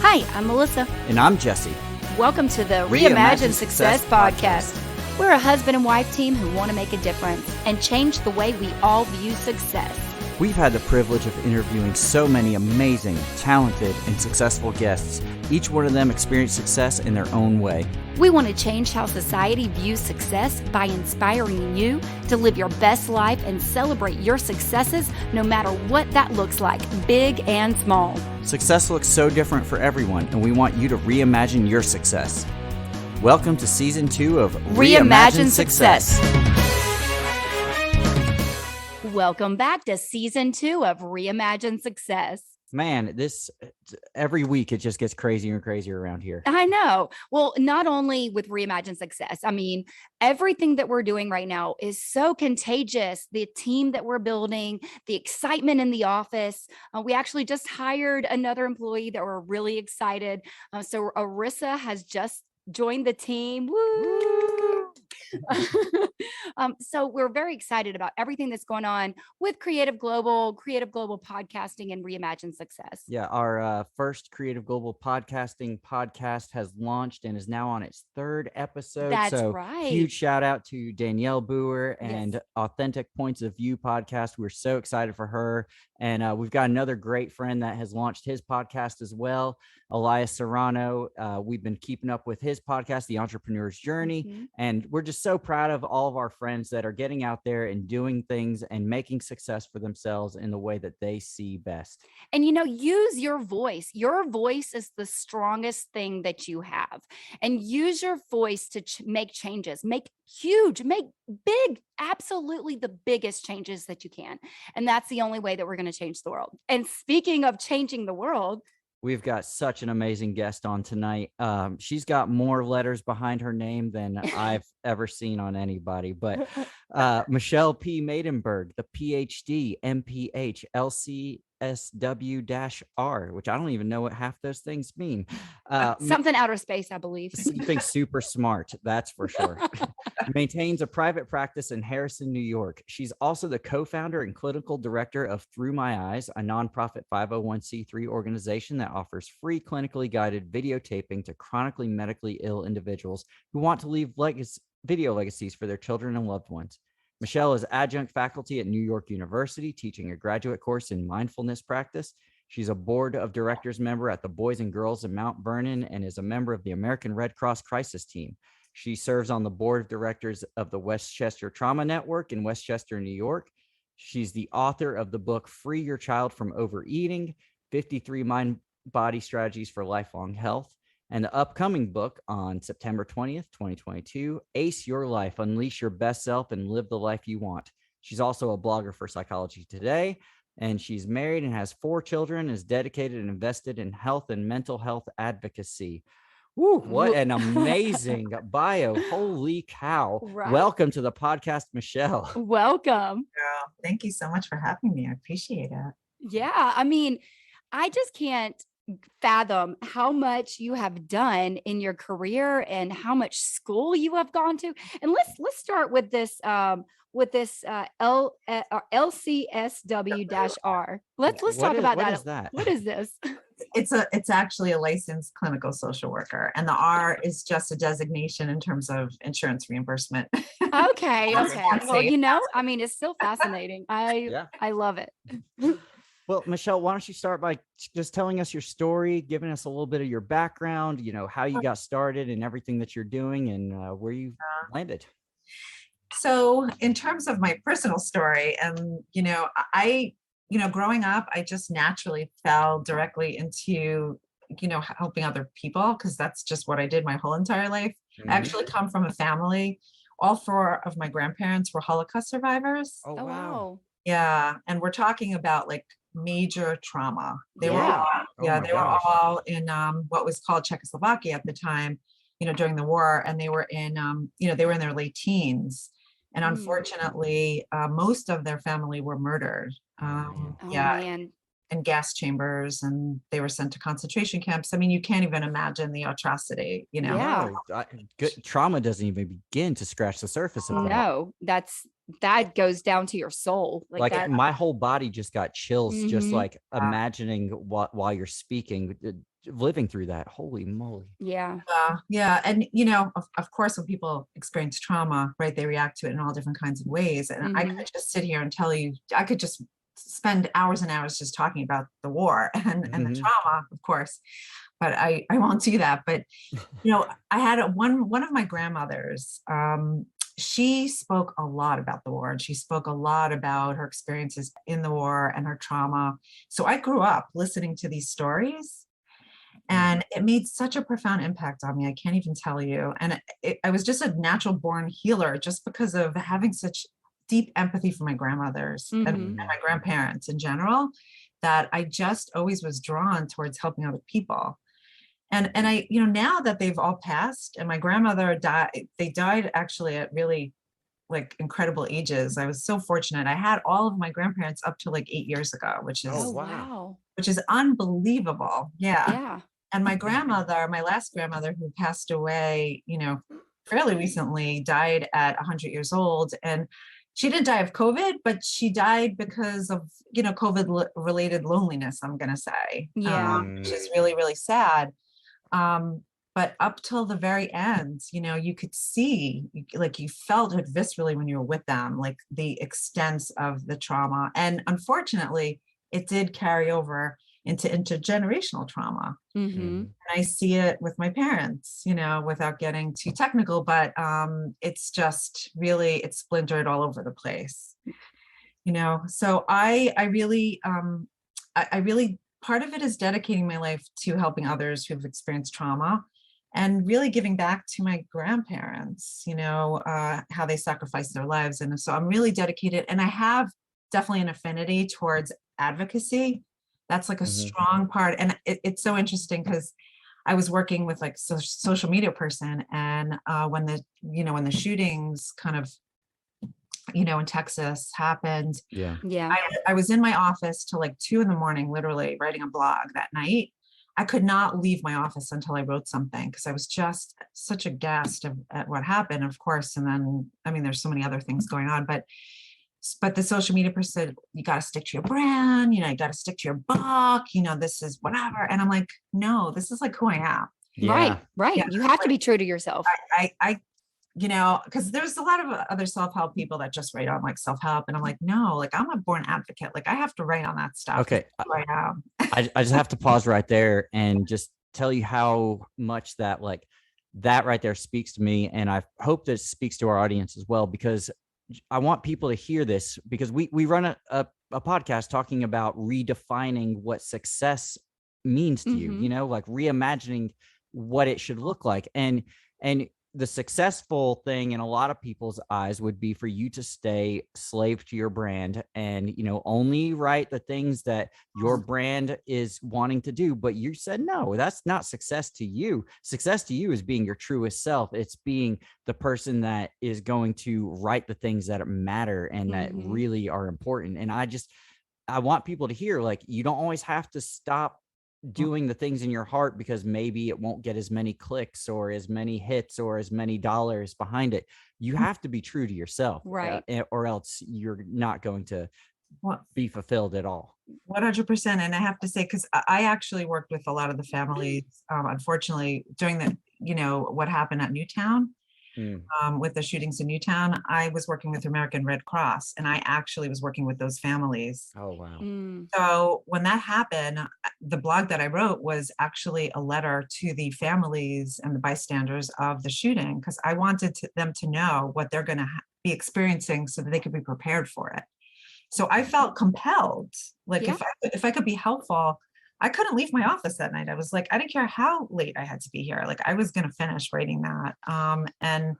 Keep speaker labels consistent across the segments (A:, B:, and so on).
A: Hi, I'm Melissa.
B: And I'm Jesse.
A: Welcome to the Reimagine Success podcast. We're a husband and wife team who want to make a difference and change the way we all view success.
B: We've had the privilege of interviewing so many amazing, talented, and successful guests. Each one of them experienced success in their own way.
A: We want to change how society views success by inspiring you to live your best life and celebrate your successes no matter what that looks like, big and small.
B: Success looks so different for everyone, and we want you to reimagine your success. Welcome to Season 2 of
A: Reimagine Success. Welcome back to Season 2 of Reimagine Success.
B: Man, every week it just gets crazier and crazier around here.
A: I know. Well, not only with Reimagine Success, I mean, everything that we're doing right now is so contagious. The team that we're building, the excitement in the office. We actually just hired another employee that we're really excited. So Arissa has just joined the team. Woo! So we're very excited about everything that's going on with Creative Global podcasting, and Reimagine Success.
B: Yeah, our first Creative Global podcasting podcast has launched and is now on its third episode.
A: That's right.
B: Huge shout out to Danielle Boer and Authentic Points of View podcast. We're so excited for her. And we've got another great friend that has launched his podcast as well, Elias Serrano. We've been keeping up with his podcast, The Entrepreneur's Journey. Mm-hmm. And we're just so proud of all of our friends that are getting out there and doing things and making success for themselves in the way that they see best.
A: And, use your voice. Your voice is the strongest thing that you have. And use your voice to make changes, make big, absolutely the biggest changes that you can. And that's the only way that we're going to change the world. And speaking of changing the world,
B: we've got such an amazing guest on tonight. She's got more letters behind her name than I've ever seen on anybody. But Michelle P. Maidenberg, the PhD, MPH, LCSW-R, which I don't even know what half those things mean.
A: Something outer space, I believe.
B: Something super smart, that's for sure. Maintains a private practice in Harrison, New York. She's also the co-founder and clinical director of Through My Eyes, a nonprofit 501c3 organization that offers free clinically guided videotaping to chronically medically ill individuals who want to leave video legacies for their children and loved ones. Michelle is adjunct faculty at New York University, teaching a graduate course in mindfulness practice. She's a board of directors member at the Boys and Girls of Mount Vernon and is a member of the American Red Cross Crisis Team. She serves on the board of directors of the Westchester Trauma Network in Westchester, New York. She's the author of the book, Free Your Child from Overeating, 53 Mind-Body Strategies for Lifelong Health, and the upcoming book on September 20th, 2022, Ace Your Life, Unleash Your Best Self and Live the Life You Want. She's also a blogger for Psychology Today, and she's married and has 4 children, is dedicated and invested in health and mental health advocacy. Woo, what an amazing bio. Holy cow. Right. Welcome to the podcast, Michelle.
A: Welcome.
C: Yeah, thank you so much for having me. I appreciate it.
A: Yeah, I mean, I just can't fathom how much you have done in your career and how much school you have gone to. And let's start with this LCSW-R. Let's talk about that.
B: What is that?
A: What is this?
C: It's actually a licensed clinical social worker, and the R is just a designation in terms of insurance reimbursement.
A: Okay. Well, it's still fascinating. I love it.
B: Well, Michelle, why don't you start by just telling us your story, giving us a little bit of your background, how you got started and everything that you're doing and where you landed.
C: So in terms of my personal story, and, growing up, I just naturally fell directly into, helping other people, because that's just what I did my whole entire life. Mm-hmm. I actually come from a family. All 4 of my grandparents were Holocaust survivors.
A: Oh, wow.
C: Yeah. And we're talking about like major trauma. They were all in what was called Czechoslovakia at the time, during the war. And they were in, they were in their late teens. And unfortunately, most of their family were murdered. In gas chambers, and they were sent to concentration camps. I mean, you can't even imagine the atrocity,
A: Yeah.
B: Trauma doesn't even begin to scratch the surface of that.
A: No, that goes down to your soul.
B: Like my whole body just got chills, just like imagining while you're speaking. living through that. Holy moly.
A: Yeah.
C: Yeah. And, of course, when people experience trauma, right, they react to it in all different kinds of ways. And I could just sit here and tell you, I could just spend hours and hours just talking about the war and the trauma, of course, but I won't do that. But, I had one of my grandmothers, she spoke a lot about the war, and she spoke a lot about her experiences in the war and her trauma. So I grew up listening to these stories, and it made such a profound impact on me. I can't even tell you. And I was just a natural born healer just because of having such deep empathy for my grandmothers and my grandparents in general, that I just always was drawn towards helping other people. And I, now that they've all passed, and my grandmother died, they died actually at really like incredible ages. I was so fortunate. I had all of my grandparents up to like 8 years ago, which is
A: wow.
C: which is unbelievable. Yeah.
A: Yeah.
C: And my grandmother, my last grandmother, who passed away, fairly recently, died at 100 years old. And she didn't die of COVID, but she died because of, COVID related loneliness, I'm going to say,
A: Yeah.
C: which is really, really sad. But up till the very end, you could see, like you felt it viscerally when you were with them, like the extent of the trauma. And unfortunately, it did carry over into intergenerational trauma. And I see it with my parents, without getting too technical, but it's just really, it's splintered all over the place, So I really, part of it is dedicating my life to helping others who've experienced trauma, and really giving back to my grandparents, how they sacrificed their lives. And so I'm really dedicated, and I have definitely an affinity towards advocacy. That's like a strong part. And it's so interesting because I was working with like social media person, and when the shootings kind of, in Texas happened, I was in my office till like 2 a.m, literally writing a blog that night. I could not leave my office until I wrote something, because I was just such aghast at what happened, of course. And then, there's so many other things going on, but the social media person said, you got to stick to your brand, you got to stick to your book, this is whatever. And I'm like, no, this is like who I am.
A: Right.
C: Yeah.
A: You have to be true to yourself.
C: I because there's a lot of other self-help people that just write on like self-help. And I'm like, no, like I'm a born advocate. Like I have to write on that stuff.
B: Okay.
C: I am.
B: I just have to pause right there and just tell you how much that right there speaks to me. And I hope that it speaks to our audience as well, because I want people to hear this, because we run a podcast talking about redefining what success means to you, like reimagining what it should look like. And the successful thing in a lot of people's eyes would be for you to stay slave to your brand and, only write the things that your brand is wanting to do. But you said, no, that's not success to you. Success to you is being your truest self. It's being the person that is going to write the things that matter and that really are important. And I want people to hear, like, you don't always have to stop doing the things in your heart because maybe it won't get as many clicks or as many hits or as many dollars behind it. You have to be true to yourself,
A: right?
B: Or else you're not going to be fulfilled at all.
C: 100%. And I have to say, because I actually worked with a lot of the families, unfortunately, during the, what happened at Newtown. With the shootings in Newtown, I was working with American Red Cross, and I actually was working with those families.
B: Oh, wow.
C: So when that happened, the blog that I wrote was actually a letter to the families and the bystanders of the shooting, because I wanted them to know what they're going to be experiencing so that they could be prepared for it. So I felt compelled, like if I could be helpful, I couldn't leave my office that night. I was like, I didn't care how late I had to be here. Like I was going to finish writing that. And,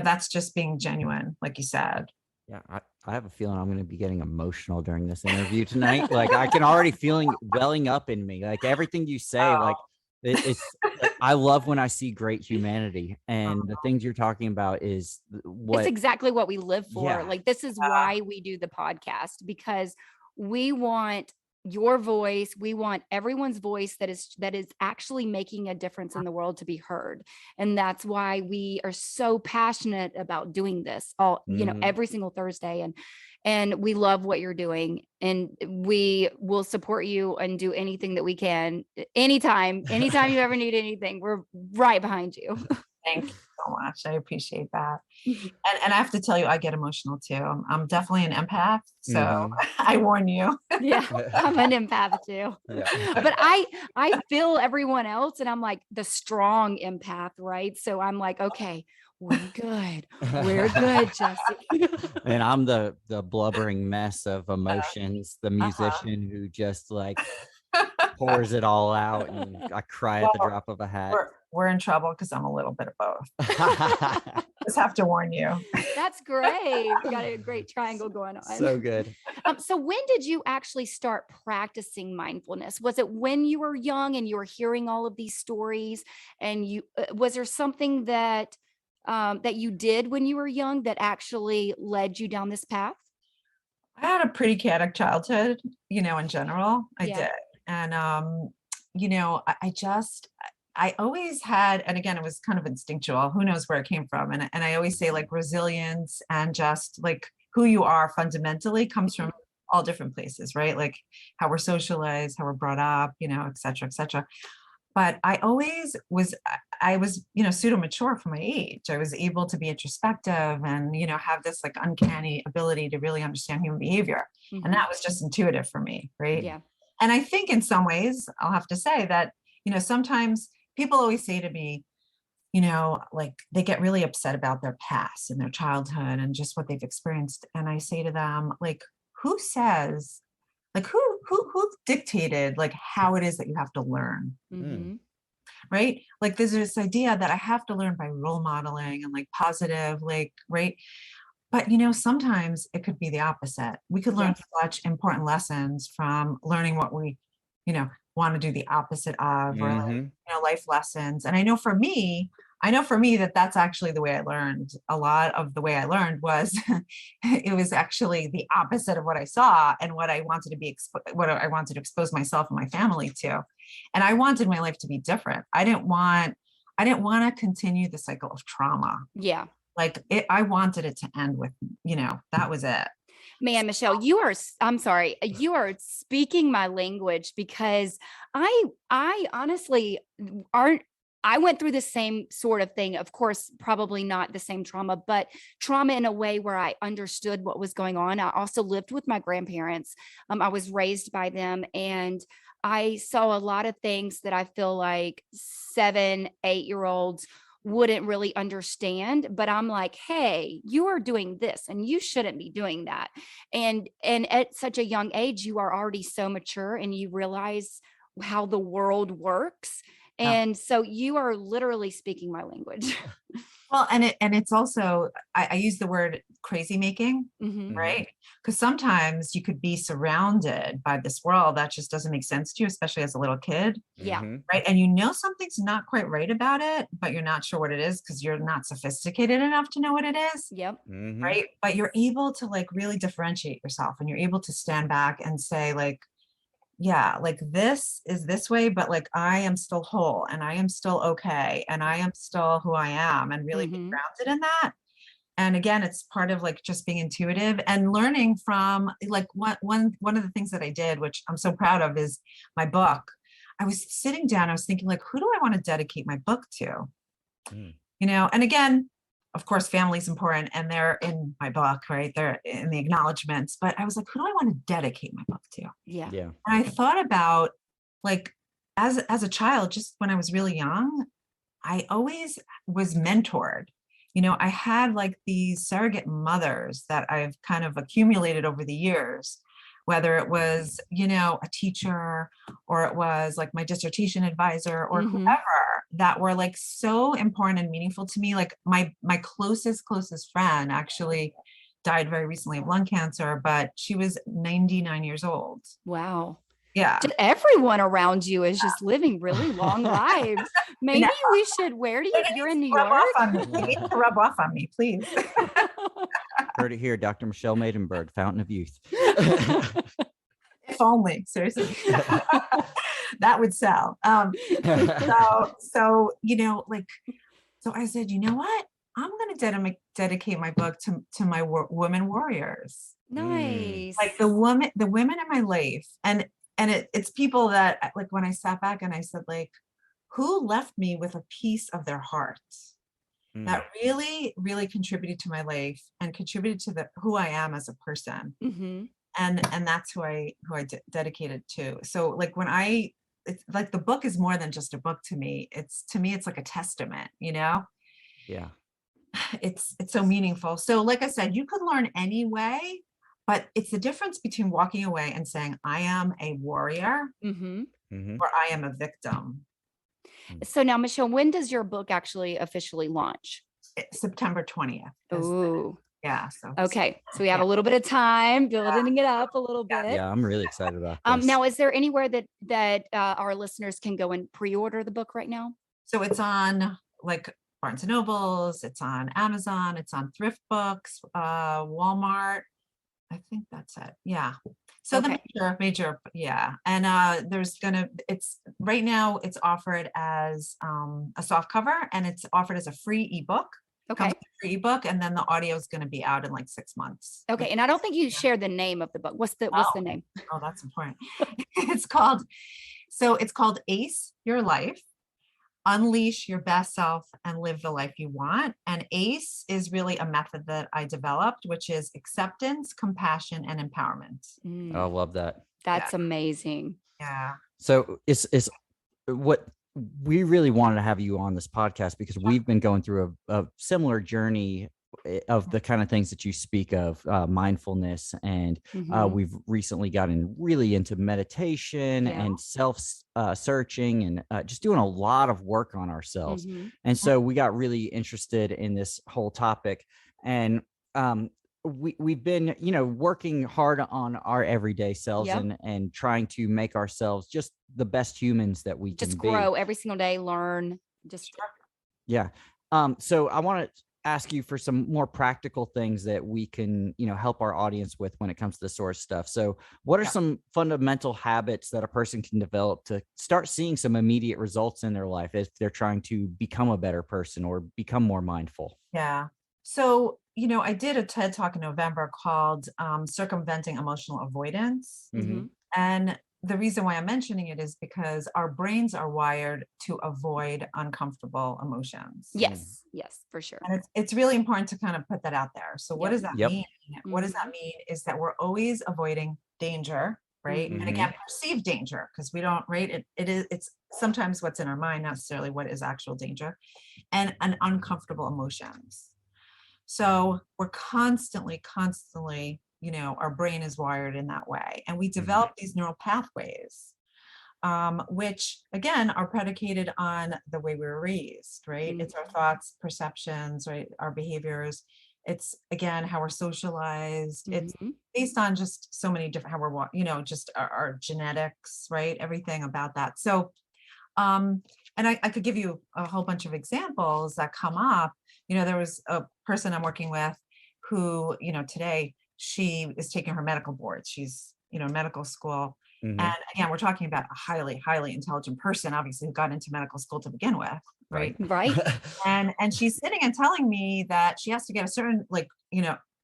C: that's just being genuine, like you said.
B: Yeah. I have a feeling I'm going to be getting emotional during this interview tonight. Like I can already feeling welling up in me, like everything you say, like it's, I love when I see great humanity, and the things you're talking about is
A: it's exactly what we live for. Yeah. Like this is why we do the podcast, because we want your voice. We want everyone's voice that is actually making a difference in the world to be heard. And that's why we are so passionate about doing this every single Thursday. and we love what you're doing, and we will support you and do anything that we can. Anytime you ever need anything, we're right behind you.
C: Thank you so much. I appreciate that. And I have to tell you, I get emotional too. I'm definitely an empath. So I warn you.
A: Yeah, I'm an empath too.
B: Yeah.
A: But I feel everyone else, and I'm like the strong empath, right? So I'm like, okay, we're good. We're good, Jesse.
B: And I'm the blubbering mess of emotions, the
C: Uh-huh.
B: musician who just like pours it all out, and I cry at the
C: Well,
B: drop of a hat.
C: we're in trouble because I'm a little bit of both. Just have to warn you.
A: That's great. We got a great triangle going on.
B: So good.
A: So when did you actually start practicing mindfulness? Was it when you were young and you were hearing all of these stories, and you was there something that that you did when you were young that actually led you down this path?
C: I had a pretty chaotic childhood, in general. I
A: Yeah.
C: did. And, I always had, and again, it was kind of instinctual. Who knows where it came from? And I always say like resilience and just like who you are fundamentally comes from all different places, right? Like how we're socialized, how we're brought up, et cetera, et cetera. But I always was, I was, pseudo mature for my age. I was able to be introspective and, have this like uncanny ability to really understand human behavior. And
A: Mhm.
C: that was just intuitive for me, right?
A: Yeah.
C: And I think in some ways, I'll have to say that, sometimes people always say to me, like they get really upset about their past and their childhood and just what they've experienced. And I say to them, like, who says, like, who dictated like how it is that you have to learn?
A: Mhm.
C: Right? Like there's this idea that I have to learn by role modeling and like positive, like, right? But sometimes it could be the opposite. We could
A: Yeah.
C: learn such important lessons from learning what we, want to do the opposite of, or like,
B: Mhm.
C: life lessons. And I know for me that that's actually the way I learned. A lot of the way I learned was it was actually the opposite of what I saw and what I wanted to be what I wanted to expose myself and my family to. And I wanted my life to be different. I didn't want to continue the cycle of trauma.
A: Yeah.
C: Like I wanted it to end with, that was it.
A: Man, Michelle, I'm sorry, you are speaking my language, because I honestly aren't I went through the same sort of thing. Of course, probably not the same trauma, but trauma in a way where I understood what was going on. I also lived with my grandparents. I was raised by them, and I saw a lot of things that I feel like 7, 8 year olds wouldn't really understand. But I'm like, hey, you are doing this and you shouldn't be doing that. And at such a young age, you are already so mature and you realize how the world works.
C: Yeah.
A: And so you are literally speaking my language.
C: Well, and it's also, I use the word crazy making,
A: Mhm.
C: right? Because sometimes you could be surrounded by this world that just doesn't make sense to you, especially as a little kid,
A: Yeah.
C: right? And something's not quite right about it, but you're not sure what it is because you're not sophisticated enough to know what it is,
A: Yep.
C: right? But you're able to like really differentiate yourself, and you're able to stand back and say like, yeah, like this is this way, but like I am still whole and I am still okay and I am still who I am, and really be
A: Mhm.
C: grounded in that. And again, it's part of like just being intuitive and learning from like one of the things that I did, which I'm so proud of, is my book. I was sitting down, I was thinking like, who do I want to dedicate my book to?
B: Mm.
C: And again, of course, family's important and they're in my book, right? They're in the acknowledgments, but I was like, who do I want to dedicate my book to?
A: Yeah.
B: Yeah.
C: And I thought about like as a child, just when I was really young, I always was mentored. I had like these surrogate mothers that I've kind of accumulated over the years, whether it was, a teacher, or it was like my dissertation advisor, or
A: Mhm.
C: whoever, that were like so important and meaningful to me. Like my closest friend actually died very recently of lung cancer, but she was 99 years old.
A: Wow.
C: Yeah.
A: Just everyone around you is just living really long lives.
C: You know,
A: Maybe we should, where do you,
C: it
A: you're
C: needs
A: in New
C: to rub off
A: York?
C: on me. It needs to rub off on me, please.
B: Heard it here, Dr. Michelle Maidenberg, Fountain of Youth.
C: If only, seriously. That would sell. So like, so I said, you know what? I'm going to dedicate my book to my women warriors.
A: Nice.
C: Like the women in my life, and it's people that like when I sat back and I said like, who left me with a piece of their heart that really, really contributed to my life and contributed to who I am as a person. And that's who I dedicated to. So like it's like the book is more than just a book to me. It's like a testament, you know?
B: Yeah.
C: It's so meaningful. So like I said, you could learn anyway, but it's the difference between walking away and saying, I am a warrior or I am a victim.
A: So now, Michelle, when does your book actually officially launch?
C: September 20th.
A: Ooh.
C: Yeah. So
A: okay. So we have a little bit of time building it up a little bit.
B: Yeah, I'm really excited about this.
A: Now, is there anywhere that our listeners can go and pre-order the book right now?
C: So it's on like Barnes and Nobles, it's on Amazon, it's on Thrift Books, Walmart. I think that's it. Yeah. So
A: Okay.
C: the major, yeah. And it's right now it's offered as a soft cover, and it's offered as a free ebook.
A: Okay.
C: Comes with a free ebook, and then the audio is going to be out in like 6 months.
A: Okay. And I don't think you shared the name of the book. What's the name?
C: Oh, that's important. It's called Ace Your Life, Unleash Your Best Self and Live the Life You Want. And ACE is really a method that I developed, which is acceptance, compassion, and empowerment.
B: I love that.
A: That's amazing.
C: Yeah.
B: So it's what we really wanted to have you on this podcast because we've been going through a similar journey of the kind of things that you speak of, mindfulness, and we've recently gotten really into meditation and self searching and just doing a lot of work on ourselves. And so we got really interested in this whole topic, and we've been, working hard on our everyday selves and trying to make ourselves just the best humans that we can
A: just
B: be.
A: grow every single day, learn, just.
B: Yeah. So I want to ask you for some more practical things that we can, help our audience with when it comes to the source stuff. So what are some fundamental habits that a person can develop to start seeing some immediate results in their life if they're trying to become a better person or become more mindful?
C: Yeah. So, I did a TED Talk in November called Circumventing Emotional Avoidance. And the reason why I'm mentioning it is because our brains are wired to avoid uncomfortable emotions.
A: Yes, for sure.
C: And it's really important to kind of put that out there. So what does that mean? What does that mean is that we're always avoiding danger, right? And again, perceived danger, because we don't, right? It's sometimes what's in our mind, not necessarily what is actual danger, and uncomfortable emotions. So we're constantly, our brain is wired in that way. And we develop these neural pathways, which again are predicated on the way we were raised, right? It's our thoughts, perceptions, right? Our behaviors. It's again, how we're socialized. It's based on just so many different, how we're, just our genetics, right? Everything about that. So, and I could give you a whole bunch of examples that come up. There was a person I'm working with who, today she is taking her medical board. She's, in medical school. And again, we're talking about a highly, highly intelligent person, obviously, who got into medical school to begin with. Right. And she's sitting and telling me that she has to get a certain,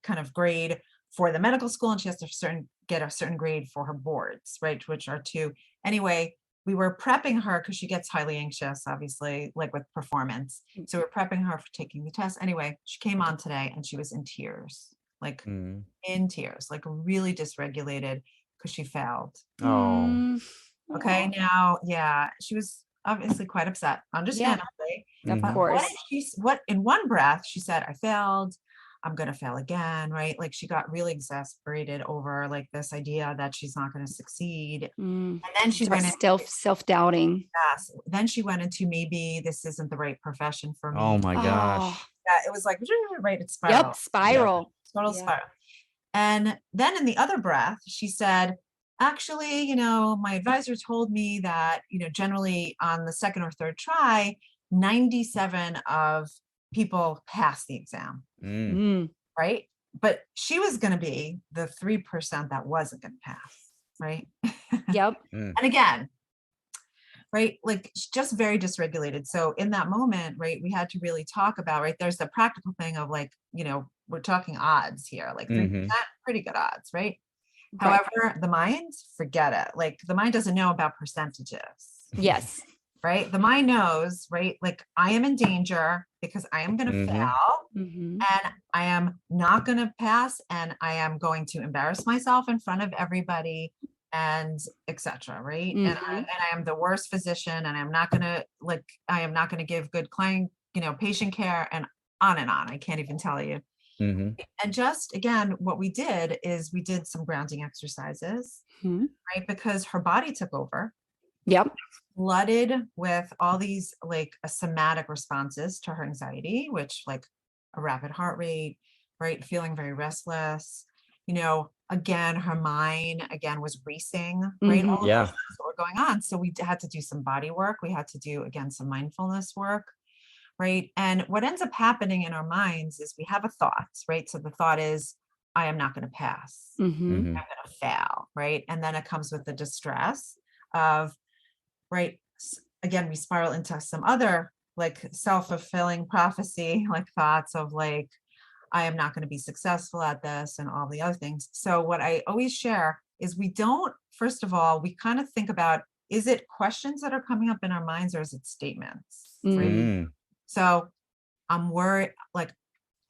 C: kind of grade for the medical school. And she has to get a certain grade for her boards, right? Which are two. Anyway, we were prepping her because she gets highly anxious, obviously, like with performance. So we're prepping her for taking the test. Anyway, she came on today and she was in tears, in tears, like really dysregulated because she failed. Okay. Now, she was obviously quite upset, understandably.
A: Of course.
C: What in one breath, she said, I failed. I'm going to fail again, right? Like she got really exasperated over like this idea that she's not going to succeed. And then she went into
A: self-doubting.
C: Yes. Then she went into maybe this isn't the right profession for me.
B: Oh my gosh.
C: Yeah, it was like, right, it's spiral.
A: Yep, spiral.
C: Total spiral. And then in the other breath, she said, actually, my advisor told me that, generally on the second or third try, 97 of people pass the exam. Right. But she was going to be the 3% that wasn't going to pass. Right.
A: Yep.
C: And again, right, like just very dysregulated. So in that moment, right, we had to really talk about, right, there's the practical thing of like, we're talking odds here, like 3%, pretty good odds, right?
A: Right.
C: However, the mind, forget it. Like the mind doesn't know about percentages.
A: Yes.
C: Right? The mind knows, right? Like I am in danger because I am going to fail and I am not going to pass and I am going to embarrass myself in front of everybody and etc. Right? And I am the worst physician and I'm not going to I am not going to give good client, patient care and on and on. I can't even tell you. And just again, what we did is we did some grounding exercises, right? Because her body took over.
A: Yep.
C: Flooded with all these like somatic responses to her anxiety, which like a rapid heart rate, right? Feeling very restless, again, her mind again was racing, right? All of those things that were going on. So we had to do some body work. We had to do again, some mindfulness work, right? And what ends up happening in our minds is we have a thought, right? So the thought is, I am not going to pass. I'm going to fail, right? And then it comes with the distress of, right. Again, we spiral into some other like self-fulfilling prophecy, like thoughts of like, I am not going to be successful at this and all the other things. So what I always share is we don't, first of all, we kind of think about, is it questions that are coming up in our minds or is it statements? Right? So I'm worried, like,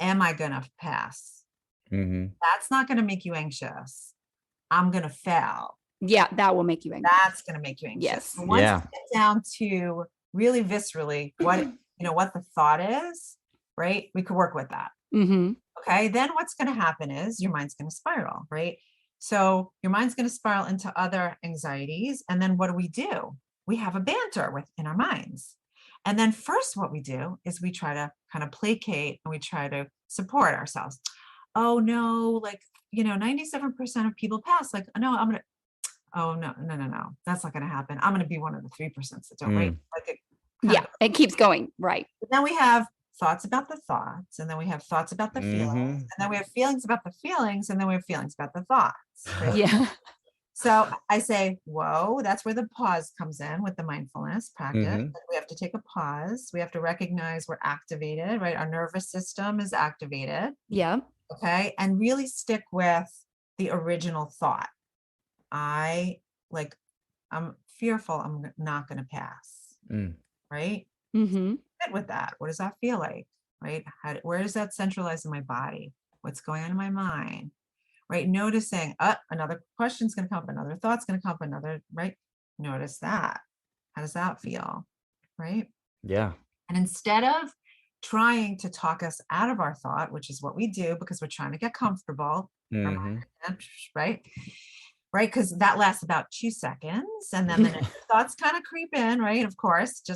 C: am I going to pass? That's not going to make you anxious. I'm going to fail.
A: Yeah, that will make you anxious.
C: That's going to make you anxious.
A: Yes.
C: So once you get down to really viscerally what what the thought is, right? We could work with that. Okay. Then what's going to happen is your mind's going to spiral, right? So your mind's going to spiral into other anxieties. And then what do? We have a banter within our minds. And then first what we do is we try to kind of placate and we try to support ourselves. Oh no, like, 97% of people pass. Like, no, oh, no. That's not going to happen. I'm going to be one of the 3% that don't, right? Like
A: it keeps going. Right.
C: But then we have thoughts about the thoughts, and then we have thoughts about the feelings, and then we have feelings about the feelings, and then we have feelings about the thoughts. Right?
A: Yeah.
C: So I say, whoa, that's where the pause comes in with the mindfulness practice. We have to take a pause. We have to recognize we're activated, right? Our nervous system is activated.
A: Yeah.
C: Okay. And really stick with the original thought. I'm fearful I'm not going to pass, right? Sit with that. What does that feel like, right? Where is that centralized in my body? What's going on in my mind, right? Noticing, another question's going to come up, another thought's going to come up, right? Notice that. How does that feel, right?
B: Yeah.
C: And instead of trying to talk us out of our thought, which is what we do because we're trying to get comfortable, right? Right, because that lasts about 2 seconds, and then the next thoughts kind of creep in, right? Of course, it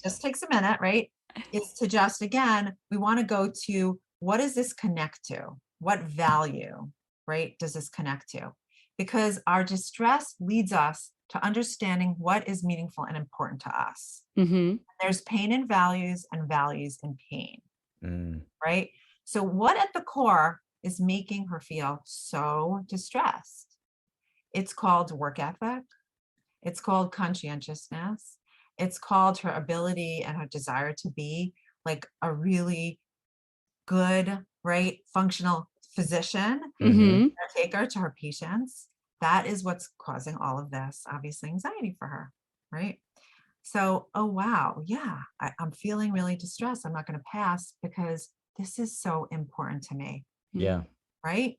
C: just takes a minute, right? Is to just again, we want to go to what does this connect to? What value, right? Does this connect to? Because our distress leads us to understanding what is meaningful and important to us. There's pain in values and values in pain, right? So, what at the core is making her feel so distressed? It's called work ethic. It's called conscientiousness. It's called her ability and her desire to be like a really good, right, functional physician, caretaker to her patients. That is what's causing all of this, obviously, anxiety for her, right? So, oh, wow. Yeah, I'm feeling really distressed. I'm not going to pass because this is so important to me.
B: Yeah.
C: Right.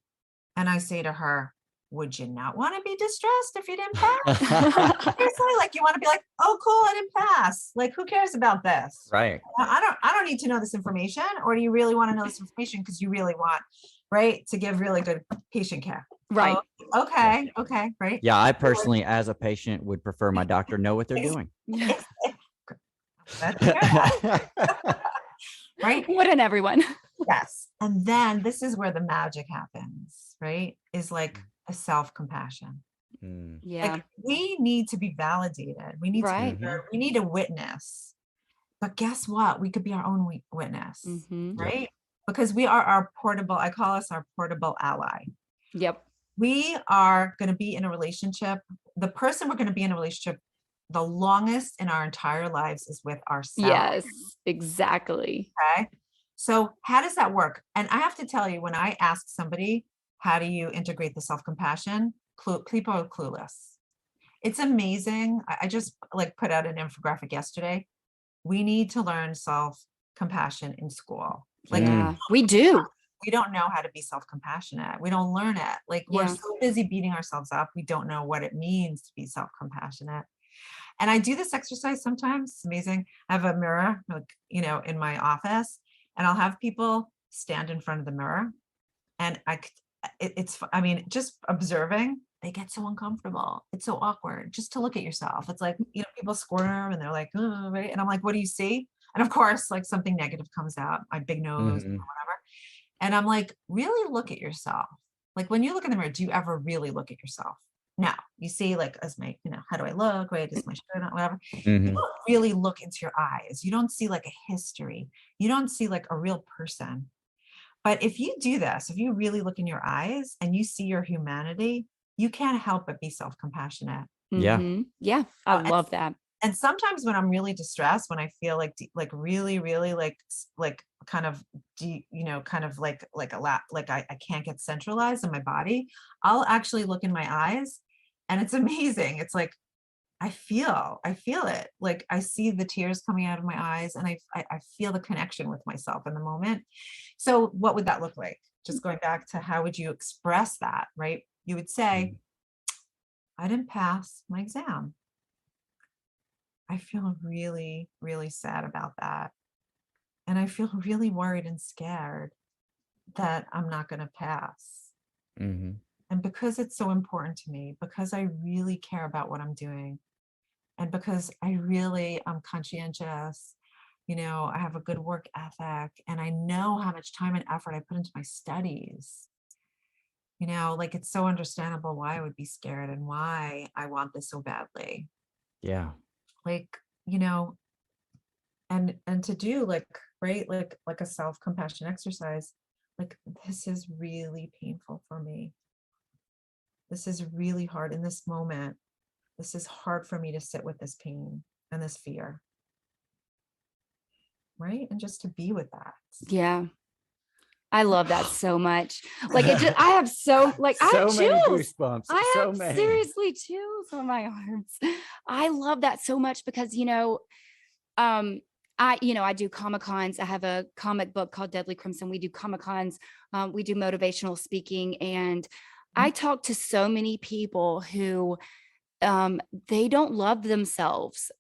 C: And I say to her, would you not want to be distressed if you didn't pass? Seriously, like you want to be like, oh, cool, I didn't pass. Like, who cares about this?
B: Right.
C: I don't need to know this information. Or do you really want to know this information because you really want, right, to give really good patient care?
A: Right.
C: Oh, okay. Okay. Right.
B: Yeah. I personally, as a patient, would prefer my doctor know what they're doing.
C: Right.
A: Wouldn't everyone?
C: Yes. And then this is where the magic happens, right? Is like a self-compassion.
A: Yeah.
C: Like we need to be validated. We need we need a witness. But guess what? We could be our own witness, right? Because we are our portable, I call us our portable ally.
A: Yep.
C: We are going to be in a relationship. The person we're going to be in a relationship the longest in our entire lives is with ourselves.
A: Yes, exactly.
C: Okay. So how does that work? And I have to tell you, when I ask somebody, how do you integrate the self-compassion? People are clueless. It's amazing. I just like put out an infographic yesterday. We need to learn self-compassion in school. Like,
A: Yeah, we do.
C: we don't know how to be self-compassionate. We don't learn it. Like, we're
A: Yeah.
C: so busy beating ourselves up. We don't know what it means to be self-compassionate. And I do this exercise sometimes. It's amazing. I have a mirror, like, in my office, and I'll have people stand in front of the mirror. And I mean, just observing, they get so uncomfortable. It's so awkward just to look at yourself. It's like, people squirm and they're like, oh, right. And I'm like, what do you see? And of course, like something negative comes out, my big nose or whatever. And I'm like, really look at yourself. Like when you look in the mirror, do you ever really look at yourself? No, you see like, as my, how do I look? Right. Is my shirt on? Whatever. You don't really look into your eyes. You don't see like a history. You don't see like a real person. But if you do this, if you really look in your eyes and you see your humanity, you can't help but be self-compassioned.
A: Yeah. Yeah. I love that.
C: And sometimes when I'm really distressed, when I feel like really, really like kind of kind of like a lot, like I can't get centralized in my body, I'll actually look in my eyes and it's amazing. It's like, I feel it. Like I see the tears coming out of my eyes and I feel the connection with myself in the moment. So what would that look like? Just going back to how would you express that, right? You would say, I didn't pass my exam. I feel really, really sad about that. And I feel really worried and scared that I'm not going to pass. And because it's so important to me, because I really care about what I'm doing, and because I'm conscientious, I have a good work ethic, and I know how much time and effort I put into my studies, like it's so understandable why I would be scared and why I want this so badly.
B: Yeah.
C: Like, and to do like, right, like a self-compassion exercise, like this is really painful for me. This is really hard in this moment. This is hard for me to sit with this pain and this fear. Right? And just to be with that.
A: Yeah. I love that so much. Like I have
B: so
A: I have
B: many
A: chills.
B: goosebumps.
A: I
B: so
A: have
B: many.
A: seriously chills on my arms. I love that so much because, I do Comic-Cons. I have a comic book called Deadly Crimson. We do Comic-Cons. We do motivational speaking. And I talk to so many people who they don't love themselves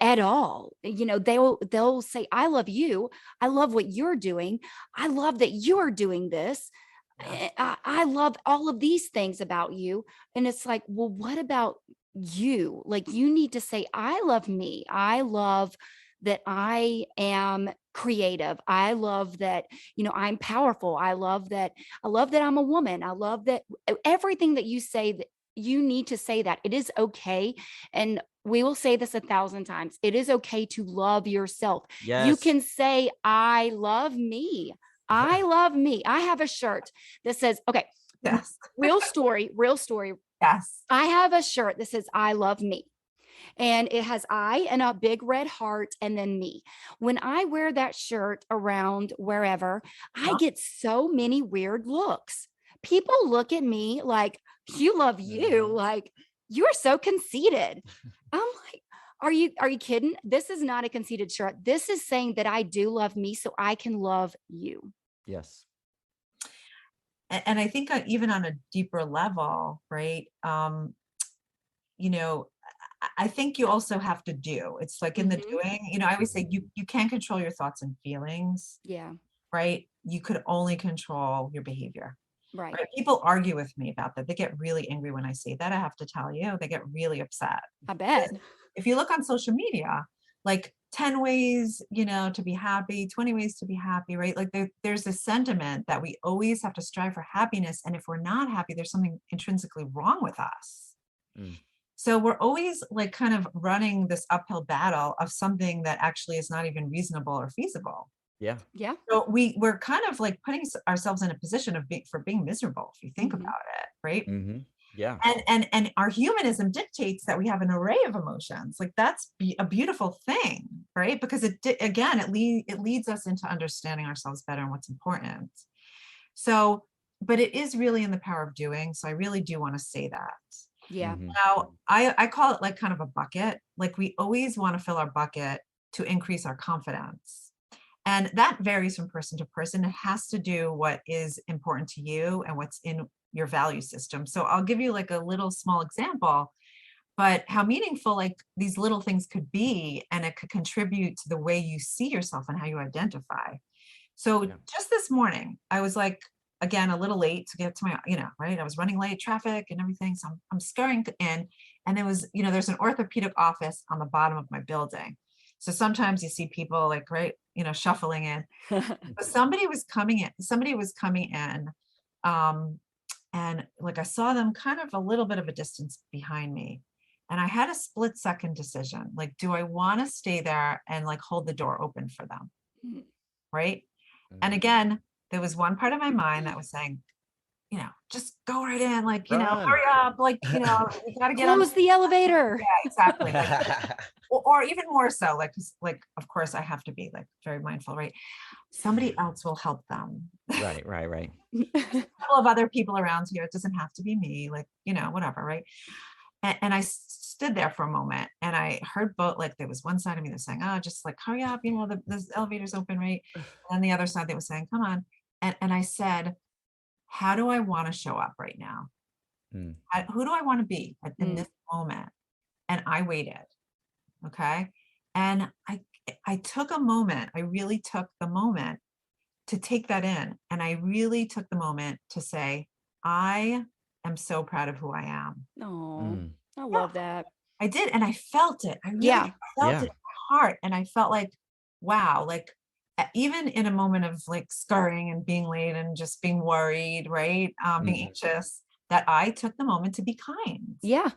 A: at all. They'll say, I love you. I love what you're doing. I love that you're doing this. I love all of these things about you. And it's like, well, what about you? Like, you need to say, I love me. I love that I am creative. I love that, I'm powerful. I love that I'm a woman. I love that everything that you say, that you need to say that it is okay. And we will say this 1,000 times. It is okay to love yourself.
B: Yes.
A: You can say, I love me. I love me. I have a shirt that says, okay,
C: Yes.
A: real story.
C: Yes.
A: I have a shirt that says, I love me. And it has I and a big red heart and then me. When I wear that shirt around wherever, I get so many weird looks. People look at me like, you love you, like you're so conceited. I'm like, are you kidding? This is not a conceited shirt. This is saying that I do love me so I can love you.
B: Yes.
C: And I think even on a deeper level, right? I think you also have to do. It's like in the doing, I always say you can't control your thoughts and feelings.
A: Yeah.
C: Right? You could only control your behavior.
A: Right.
C: People argue with me about that. They get really angry when I say that. I have to tell you, they get really upset.
A: I bet.
C: If you look on social media, like 10 ways, to be happy, 20 ways to be happy, right? Like there's this sentiment that we always have to strive for happiness. And if we're not happy, there's something intrinsically wrong with us. So we're always like kind of running this uphill battle of something that actually is not even reasonable or feasible.
B: Yeah.
A: Yeah.
C: So we're kind of like putting ourselves in a position of being miserable, if you think about it, right?
B: Yeah.
C: And our humanism dictates that we have an array of emotions. Like that's a beautiful thing, right? Because it leads us into understanding ourselves better and what's important. So but it is really in the power of doing. So I really do want to say that.
A: Yeah.
C: Now, I call it like kind of a bucket. Like we always want to fill our bucket to increase our confidence. And that varies from person to person. It has to do what is important to you and what's in your value system. So I'll give you like a little small example, but how meaningful like these little things could be, and it could contribute to the way you see yourself and how you identify. So just this morning, I was like, again, a little late to get to my, right. I was running late, traffic and everything. So I'm scurrying in, and there was, there's an orthopedic office on the bottom of my building. So sometimes you see people like, right, shuffling in. But somebody was coming in. And like I saw them kind of a little bit of a distance behind me. And I had a split second decision. Like, do I want to stay there and like hold the door open for them? Right. And again, there was one part of my mind that was saying, just go right in, like, hurry up, like, you gotta get on
A: Close the elevator.
C: Yeah, exactly. Or even more so, like, of course, I have to be like very mindful, right? Somebody else will help them.
B: Right.
C: A couple of other people around here. It doesn't have to be me, like, whatever, right? And I stood there for a moment, and I heard both, like there was one side of me that's saying, oh, just like hurry up, the elevator's open, right? And the other side that was saying, come on. And I said, how do I want to show up right now? Who do I want to be in this moment? And I waited. Okay. And I took a moment. I really took the moment to take that in. And I really took the moment to say, I am so proud of who I am.
A: Oh, I love that.
C: I did. And I felt it. I really felt it in my heart. And I felt like, wow, like even in a moment of like scurrying and being late and just being worried, right? Being anxious, that I took the moment to be kind.
A: Yeah.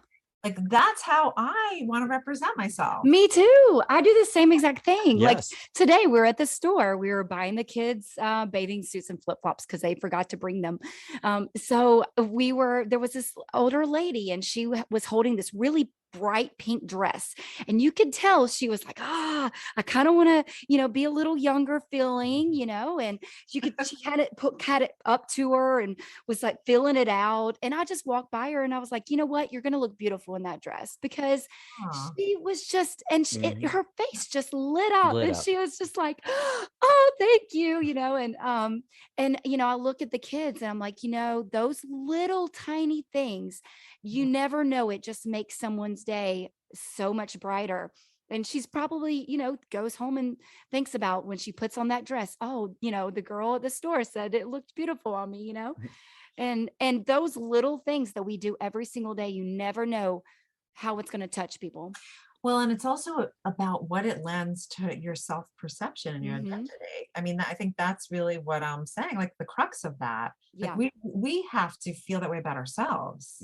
C: Like that's how I want to represent myself.
A: Me too. I do the same exact thing.
B: Yes.
A: Like today we were at the store, we were buying the kids bathing suits and flip-flops because they forgot to bring them. So there was this older lady, and she was holding this really bright pink dress, and you could tell she was like, I kind of want to, be a little younger feeling, and she had it up to her and was like filling it out. And I just walked by her and I was like, you know what, you're going to look beautiful in that dress, because she was just, and her face just lit up. She was just like, oh, thank you, and I look at the kids and I'm like, those little tiny things, you never know, it just makes someone's day so much brighter. And she's probably, goes home and thinks about when she puts on that dress, oh, the girl at the store said it looked beautiful on me, and those little things that we do every single day, you never know how it's going to touch people.
C: Well, and it's also about what it lends to your self-perception and your identity. I mean, I think that's really what I'm saying, like the crux of that.
A: Yeah.
C: Like we have to feel that way about ourselves.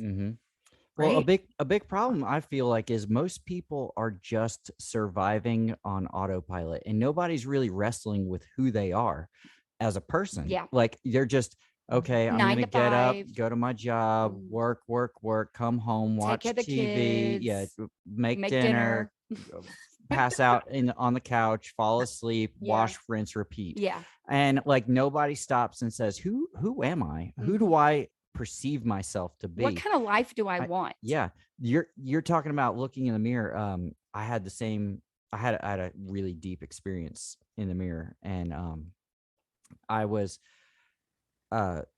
B: Well,
C: right?
B: a big problem I feel like is most people are just surviving on autopilot, and nobody's really wrestling with who they are as a person.
A: Yeah.
B: Like they're just, okay, I'm
A: 9
B: going to
A: to
B: get up,
A: 5.
B: go to my job, work, come home, watch
A: care of the
B: TV,
A: kids,
B: make dinner, pass out on the couch, fall asleep, wash, rinse, repeat.
A: Yeah.
B: And like nobody stops and says, who am I? Who do I perceive myself to be?
A: What kind of life do I want?
B: Yeah. You're talking about looking in the mirror. I had a really deep experience in the mirror, and I was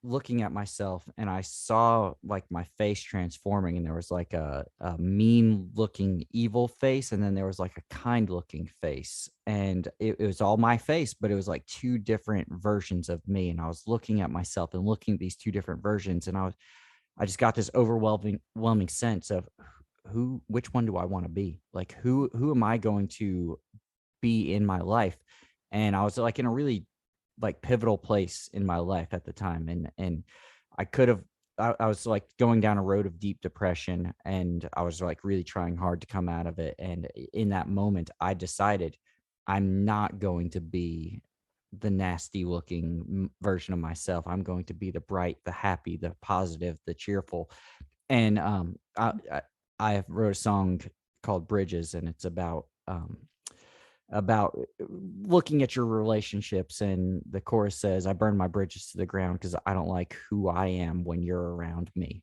B: looking at myself, and I saw like my face transforming, and there was like a mean looking evil face, and then there was like a kind looking face, and it was all my face, but it was like two different versions of me. And I was looking at myself and looking at these two different versions, and I just got this overwhelming sense of which one do I want to be? Like who am I going to be in my life? And I was like in a really like pivotal place in my life at the time. And I could have, I was like going down a road of deep depression, and I was like really trying hard to come out of it. And in that moment, I decided I'm not going to be the nasty looking version of myself. I'm going to be the bright, the happy, the positive, the cheerful. And I wrote a song called Bridges, and it's about about looking at your relationships, and the chorus says, I burn my bridges to the ground because I don't like who I am when you're around me.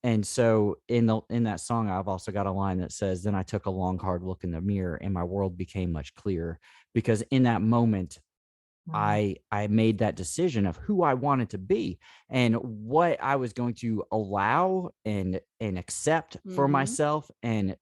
B: And so in that song, I've also got a line that says, then I took a long, hard look in the mirror and my world became much clearer, because in that moment, I made that decision of who I wanted to be and what I was going to allow and accept for myself, and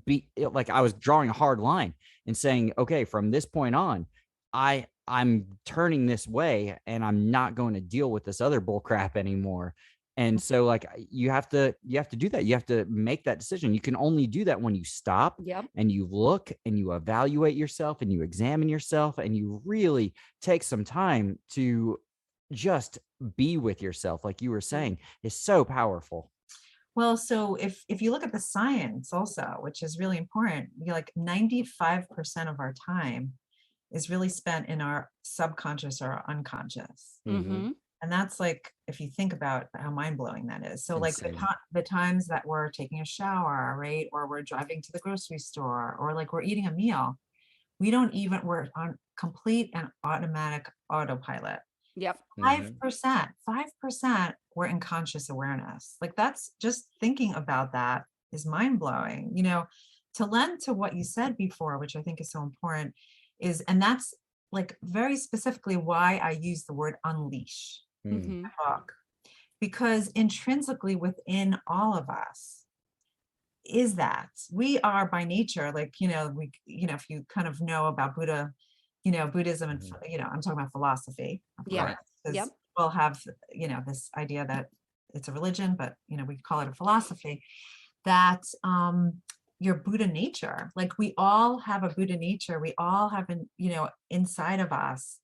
B: be like, I was drawing a hard line and saying, okay, from this point on, I'm turning this way and I'm not going to deal with this other bull crap anymore. And so like you have to do that. You have to make that decision. You can only do that when you stop and you look and you evaluate yourself and you examine yourself and you really take some time to just be with yourself. Like you were saying, is so powerful.
C: Well, so if you look at the science also, which is really important, like 95% of our time is really spent in our subconscious or our unconscious. And that's like, if you think about how mind-blowing that is. So like the times that we're taking a shower, right? Or we're driving to the grocery store, or like we're eating a meal, we're on complete and automatic autopilot. 5% we're in conscious awareness. Like that's just thinking about that is mind-blowing, to lend to what you said before, which I think is so important and that's like very specifically why I use the word unleash in the book, because intrinsically within all of us is that we are by nature, like, if you kind of know about Buddhism and, I'm talking about philosophy. We'll have, this idea that it's a religion, but, we call it a philosophy, that your Buddha nature, like we all have a Buddha nature. We all have, inside of us,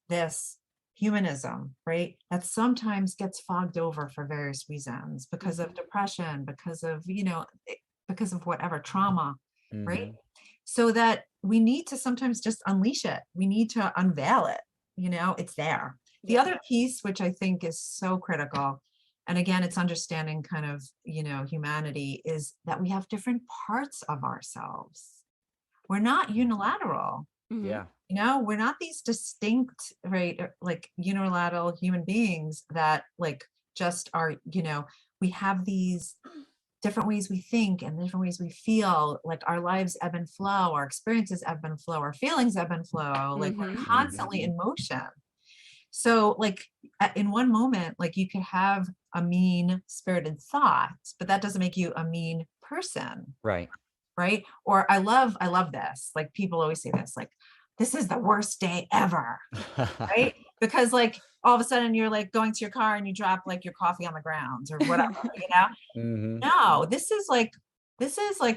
C: this humanism, right? That sometimes gets fogged over for various reasons, because of depression, because of whatever trauma, right? So that we need to sometimes just unleash it. We need to unveil it. It's there. The other piece, which I think is so critical, and again, it's understanding kind of, humanity, is that we have different parts of ourselves. We're not unilateral. We're not these distinct, right, like unilateral human beings that like just are, we have these different ways we think and different ways we feel. Like our lives ebb and flow, our experiences ebb and flow, our feelings ebb and flow, like we're constantly in motion. So like in one moment, like you could have a mean spirited thought, but that doesn't make you a mean person.
B: Right.
C: Or I love this, like people always say this, like, this is the worst day ever. Right. Because like all of a sudden you're like going to your car and you drop like your coffee on the ground or whatever, No, this is like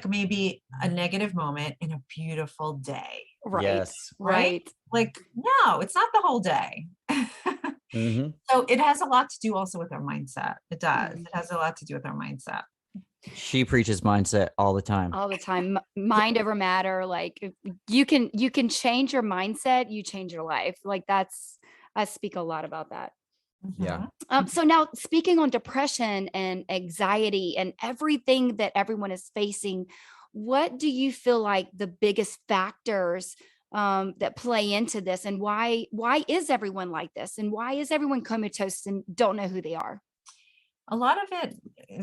C: maybe a negative moment in a beautiful day.
B: Yes.
C: Right. Like, no, it's not the whole day. So it has a lot to do also with our mindset. It does. It has a lot to do with our mindset.
B: She preaches mindset all the time.
A: Mind over matter. Like you can change your mindset, you change your life. Like I speak a lot about that.
B: Yeah.
A: So now speaking on depression and anxiety and everything that everyone is facing, what do you feel like the biggest factors that play into this, and why is everyone like this, and why is everyone comatose and don't know who they are?
C: A lot of it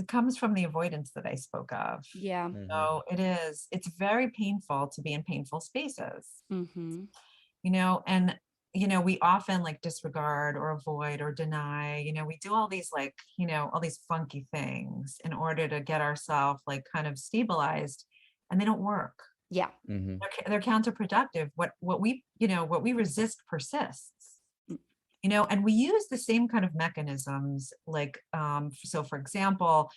C: comes from the avoidance that I spoke of.
A: Yeah.
C: So it's very painful to be in painful spaces, and we often like disregard or avoid or deny, we do all these like, all these funky things in order to get ourselves like kind of stabilized, and they don't work.
A: Yeah.
C: They're counterproductive. What we resist persists. And we use the same kind of mechanisms, like, so for example,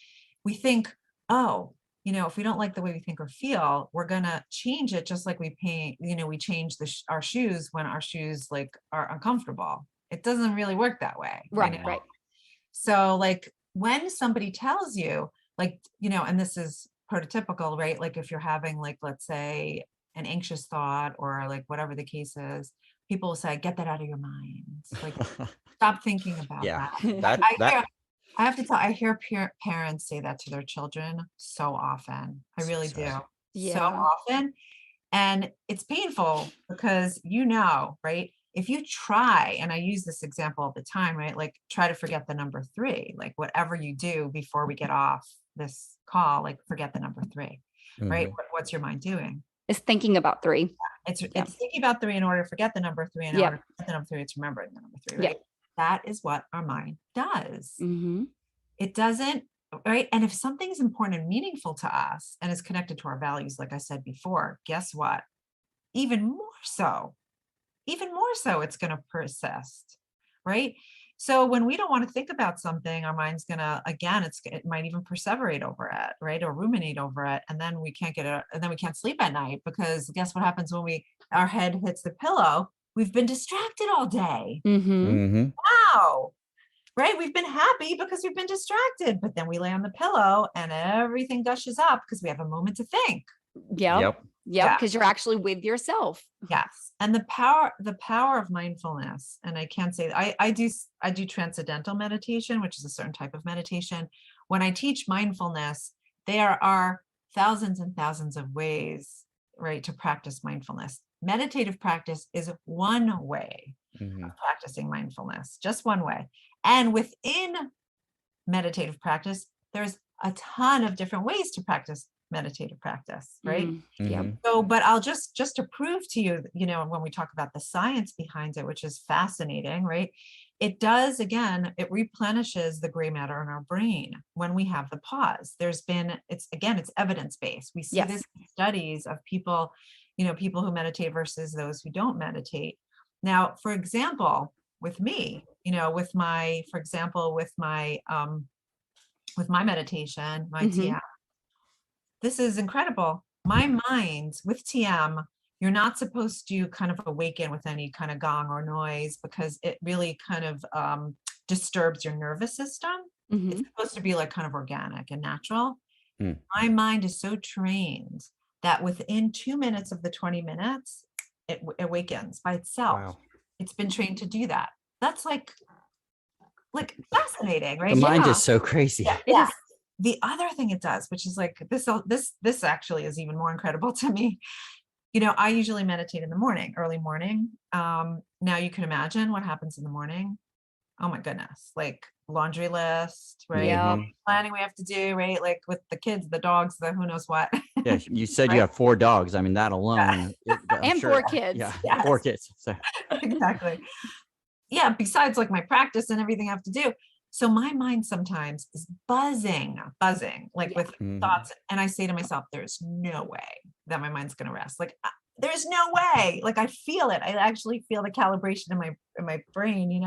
C: we think, if we don't like the way we think or feel, we're going to change it, just like we change our shoes when our shoes like are uncomfortable. It doesn't really work that way.
A: Right.
C: So like when somebody tells you like, and this is prototypical, right? Like if you're having like, let's say an anxious thought or like whatever the case is, people will say, get that out of your mind. Like, stop thinking about that. I have to tell, I hear parents say that to their children so often. I really do. So often. And it's painful because, right? If you try, and I use this example all the time, right? Like try to forget the number 3, like whatever you do before we get off this call, like forget the number 3, right? What's your mind doing?
A: It's thinking about 3.
C: It's thinking about 3 in order to forget the number 3, in order to forget the number 3, it's remembering the number 3, right?
A: Yep.
C: That is what our mind does.
A: Mm-hmm.
C: It doesn't, right? And if something is important and meaningful to us and is connected to our values, like I said before, guess what? Even more so, it's going to persist, right? So when we don't want to think about something, our mind's going to, again, it might even perseverate over it, right? Or ruminate over it. And then we can't and then we can't sleep at night, because guess what happens when our head hits the pillow? We've been distracted all day.
A: Mm-hmm.
C: Wow. Right? We've been happy because we've been distracted, but then we lay on the pillow and everything gushes up because we have a moment to think.
A: Yep.
C: Yeah.
A: Because you're actually with yourself.
C: Yes. And the power of mindfulness. And I can't say I do transcendental meditation, which is a certain type of meditation. When I teach mindfulness, there are thousands and thousands of ways, right, to practice mindfulness. Meditative practice is one way of practicing mindfulness, just one way. And within meditative practice, there's a ton of different ways to practice meditative practice, right?
A: Yeah.
C: So, but I'll just to prove to you, when we talk about the science behind it, which is fascinating, right? It does, again, it replenishes the gray matter in our brain when we have the pause. It's evidence-based. We see this in studies of people, people who meditate versus those who don't meditate. Now, for example, with me, with my meditation, my TM, this is incredible. My mind with TM, you're not supposed to kind of awaken with any kind of gong or noise, because it really kind of disturbs your nervous system. It's supposed to be like kind of organic and natural. My mind is so trained that within 2 minutes of the 20 minutes, it awakens by itself. Wow. It's been trained to do that. That's like fascinating, right?
B: The mind is so crazy.
C: Yeah. It is. The other thing it does, which is like this actually is even more incredible to me. I usually meditate in the morning, early morning. Now you can imagine what happens in the morning. Oh my goodness, like laundry list, right?
A: Yeah.
C: Planning we have to do, right? Like with the kids, the dogs, the who knows what.
B: Yeah, you said you have 4 dogs. I mean, that alone.
A: And
B: sure,
A: 4 kids.
B: Yeah,
C: Yes.
B: 4 kids. So.
C: Exactly. Yeah, besides like my practice and everything I have to do. So my mind sometimes is buzzing, like with thoughts. And I say to myself, there's no way that my mind's going to rest. Like, there's no way. Like, I feel it. I actually feel the calibration in my brain,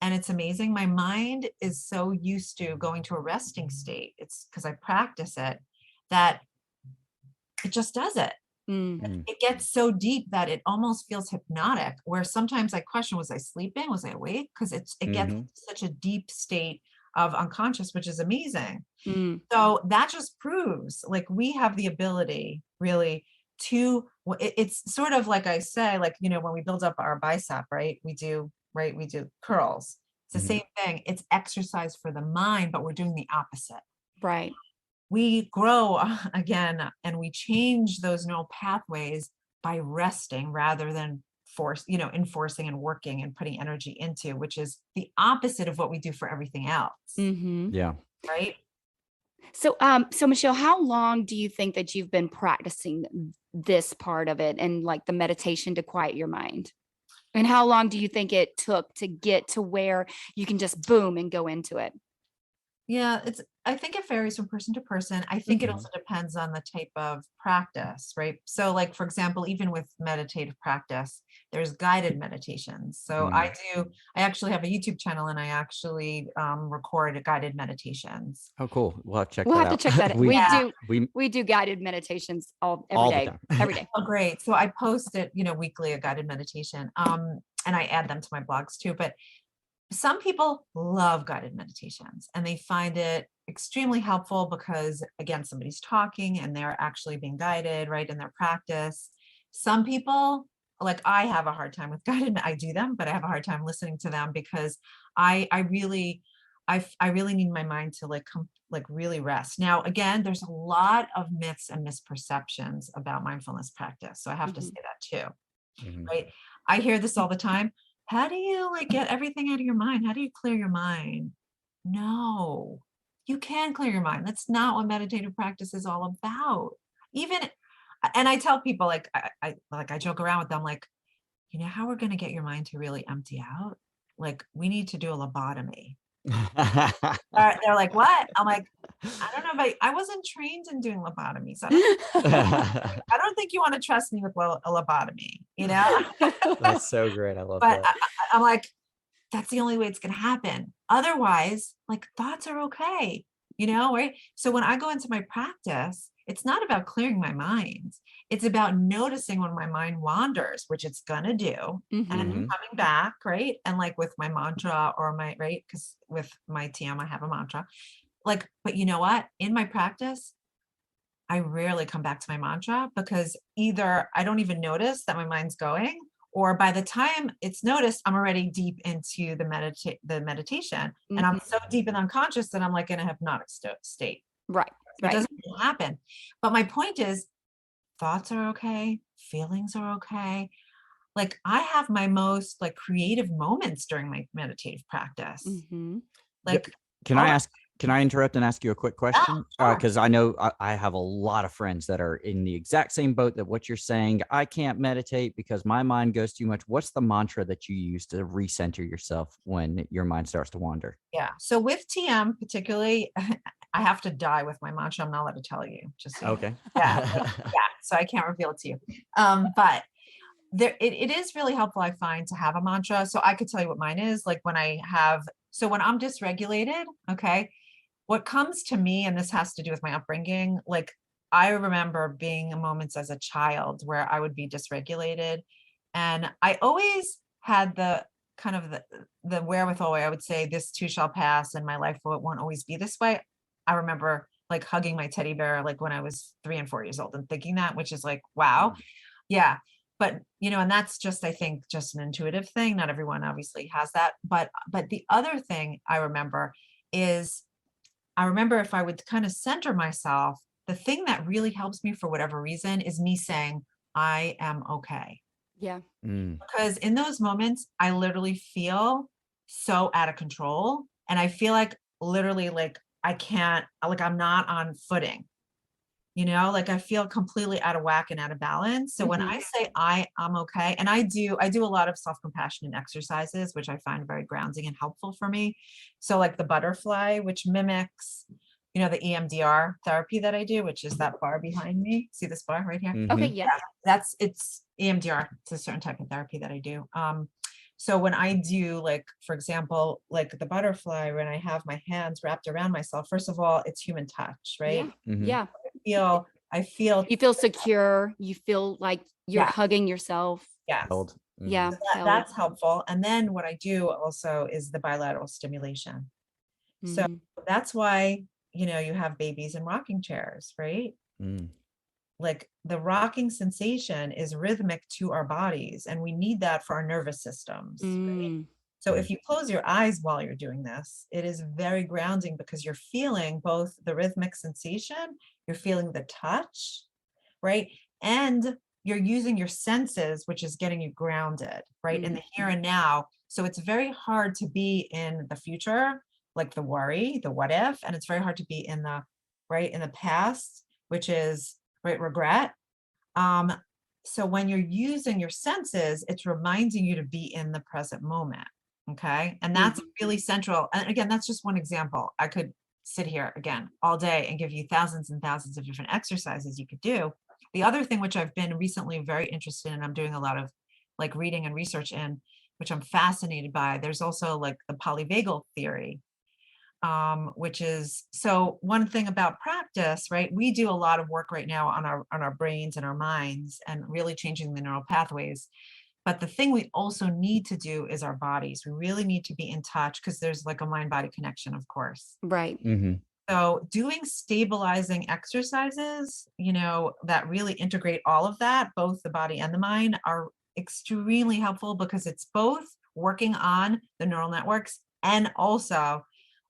C: and it's amazing. My mind is so used to going to a resting state. It's because I practice it, that it just does it. It gets so deep that it almost feels hypnotic, where sometimes I question, was I sleeping? Was I awake? Because it gets such a deep state of unconscious, which is amazing. So that just proves like we have the ability really to, it's sort of like I say, like, when we build up our bicep, right? We do curls. It's the same thing. It's exercise for the mind, but we're doing the opposite.
A: Right.
C: We grow again, and we change those neural pathways by resting rather than enforcing and working and putting energy into, which is the opposite of what we do for everything else.
B: Yeah.
C: Right.
A: So, Michelle, how long do you think that you've been practicing this part of it, and like the meditation to quiet your mind? And how long do you think it took to get to where you can just boom and go into it?
C: Yeah, I think it varies from person to person. I think it also depends on the type of practice, right? So like, for example, even with meditative practice, there's guided meditations. So I actually have a YouTube channel, and I actually record guided meditations.
B: Oh, cool. We'll have to check
A: We'll
B: that
A: have
B: out.
A: to check that out.
B: we
A: We do guided meditations every day.
B: the time.
C: Oh, great. So I post it, weekly, a guided meditation. And I add them to my blogs too. But some people love guided meditations, and they find it extremely helpful because, again, somebody's talking and they're actually being guided, right, in their practice. Some people, like I have a hard time with guided. I do them, but I have a hard time listening to them because I really I really need my mind to like really rest. Now, again, there's a lot of myths and misperceptions about mindfulness practice. So I have to say that too, right? I hear this all the time. How do you like get everything out of your mind? How do you clear your mind? No, you can clear your mind. That's not what meditative practice is all about. Even, and I tell people like, I joke around with them, like, you know how we're going to get your mind to really empty out? Like, we need to do a lobotomy. They're like, what? I'm like, I don't know, but I wasn't trained in doing lobotomies. I don't think you want to trust me with a lobotomy, you know?
B: That's so great. I love
C: But
B: that.
C: I'm like, that's the only way it's going to happen. Otherwise, like, thoughts are okay, you know, right? So when I go into my practice, it's not about clearing my mind. It's about noticing when my mind wanders, which it's going to do, and coming back, right? And like with my mantra or my, right? Because with my TM, I have a mantra. Like, but you know what? In my practice, I rarely come back to my mantra because either I don't even notice that my mind's going, or by the time it's noticed, I'm already deep into the meditation, and I'm so deep in unconscious that I'm like in a hypnotic state.
A: Right.
C: So it doesn't really happen. But my point is, thoughts are okay, feelings are okay. Like, I have my most like creative moments during my meditative practice. Like,
B: Can I interrupt and ask you a quick question?
C: Sure.
B: Because I know I have a lot of friends that are in the exact same boat that what you're saying. I can't meditate because my mind goes too much. What's the mantra that you use to recenter yourself when your mind starts to wander?
C: Yeah. So with TM particularly, I have to die with my mantra. I'm not allowed to tell you. Just so
B: Okay.
C: yeah. So I can't reveal it to you. But it is really helpful, I find, to have a mantra. So I could tell you what mine is. Like when I'm dysregulated, okay, what comes to me, and this has to do with my upbringing, like I remember being in moments as a child where I would be dysregulated, and I always had the kind of the wherewithal where I would say, this too shall pass and my life won't always be this way. I remember like hugging my teddy bear like when I was 3 and 4 years old and thinking that, which is like, wow. Yeah. But, you know, and that's just, I think, just an intuitive thing. Not everyone obviously has that. But the other thing I remember is, I remember if I would kind of center myself, the thing that really helps me for whatever reason is me saying, I am okay.
A: Yeah.
C: Because in those moments, I literally feel so out of control. And I feel like literally like I can't, like I'm not on footing. You know, like I feel completely out of whack and out of balance. So when I say I'm okay, and I do a lot of self-compassionate exercises, which I find very grounding and helpful for me. So like the butterfly, which mimics, you know, the EMDR therapy that I do, which is that bar behind me. See this bar right here?
A: Okay. Yeah.
C: It's EMDR. It's a certain type of therapy that I do. So when I do, like, for example, like the butterfly, when I have my hands wrapped around myself, first of all, it's human touch, right?
A: Yeah.
C: I feel
A: You feel secure. You feel like you're hugging yourself.
C: yes.
A: Yeah.
C: So that's helpful. And then what I do also is the bilateral stimulation. So that's why, you know, you have babies in rocking chairs, right? Like the rocking sensation is rhythmic to our bodies, and we need that for our nervous systems. Right? So if you close your eyes while you're doing this, it is very grounding because you're feeling both the rhythmic sensation, you're feeling the touch, right? And you're using your senses, which is getting you grounded, right? In the here and now. So it's very hard to be in the future, like the worry, the what if, and it's very hard to be in the, right, in the past, which is, right, regret. So when you're using your senses, it's reminding you to be in the present moment. Okay. And that's really central. And again, that's just one example. I could sit here again all day and give you thousands and thousands of different exercises you could do. The other thing, which I've been recently very interested in, I'm doing a lot of like reading and research in, which I'm fascinated by. There's also like the polyvagal theory, which is, so one thing about practice, right? We do a lot of work right now on our brains and our minds and really changing the neural pathways. But the thing we also need to do is our bodies. We really need to be in touch because there's like a mind-body connection, of course.
A: Right.
C: So doing stabilizing exercises, you know, that really integrate all of that, both the body and the mind, are extremely helpful because it's both working on the neural networks and also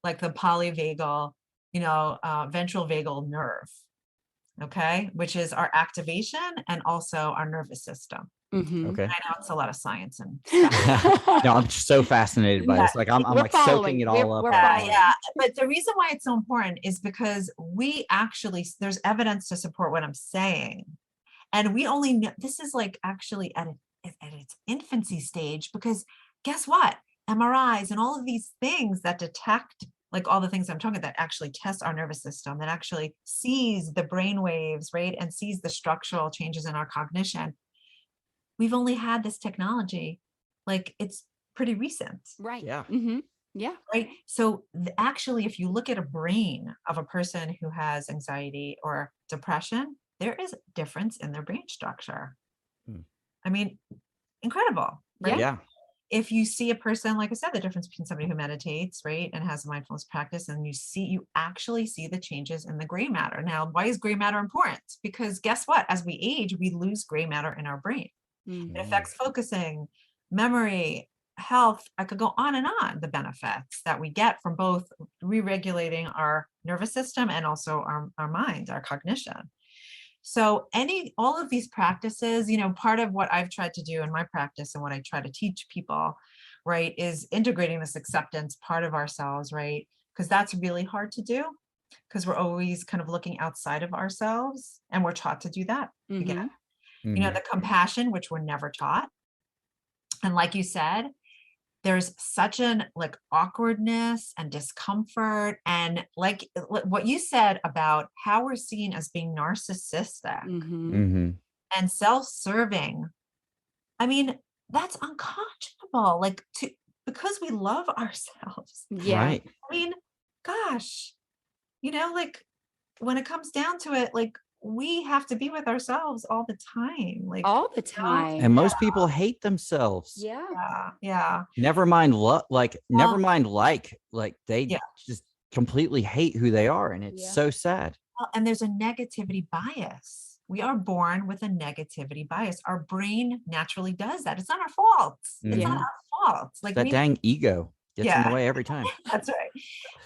C: like the polyvagal, ventral vagal nerve. Okay. Which is our activation and also our nervous system.
A: Mhm.
B: Okay.
C: I know it's a lot of science and stuff.
B: No, I'm so fascinated by this. Like I'm
A: We're
B: like soaking it all up.
A: We're
B: right now.
A: following.
C: Yeah. But the reason why it's so important is because we actually, there's evidence to support what I'm saying. And we only know, this is like actually at its infancy stage, because guess what? MRIs and all of these things that detect, like all the things I'm talking about, that actually test our nervous system, that actually sees the brain waves, right? And sees the structural changes in our cognition. We've only had this technology, like it's pretty recent.
A: Right.
B: Yeah.
A: Mm-hmm. Yeah.
C: Right. So actually, if you look at a brain of a person who has anxiety or depression, there is a difference in their brain structure. I mean, incredible, right?
B: Yeah.
C: If you see a person, like I said, the difference between somebody who meditates, right, and has a mindfulness practice, and you actually see the changes in the gray matter. Now, why is gray matter important? Because guess what? As we age, we lose gray matter in our brain. It affects focusing, memory, health. I could go on and on, the benefits that we get from both re-regulating our nervous system and also our mind, our cognition. So all of these practices, part of what I've tried to do in my practice and what I try to teach people, right, is integrating this acceptance part of ourselves, right? Because that's really hard to do, because we're always kind of looking outside of ourselves, and we're taught to do that again. The compassion, which we're never taught. And like you said, there's such an like awkwardness and discomfort, and like what you said about how we're seen as being narcissistic and self-serving. I mean, that's unconscionable, like because we love ourselves.
A: Yeah.
B: Right.
C: I mean, gosh, like when it comes down to it, like we have to be with ourselves all the time, like
A: all the time.
B: And most people hate themselves.
A: Yeah.
C: Yeah.
B: Never mind never mind they
C: Yeah.
B: just completely hate who they are. And it's so sad.
C: Well, and there's a negativity bias. We are born with a negativity bias. Our brain naturally does that. It's not our fault. It's not our fault. Like
B: that dang ego gets in the way every time.
C: That's right.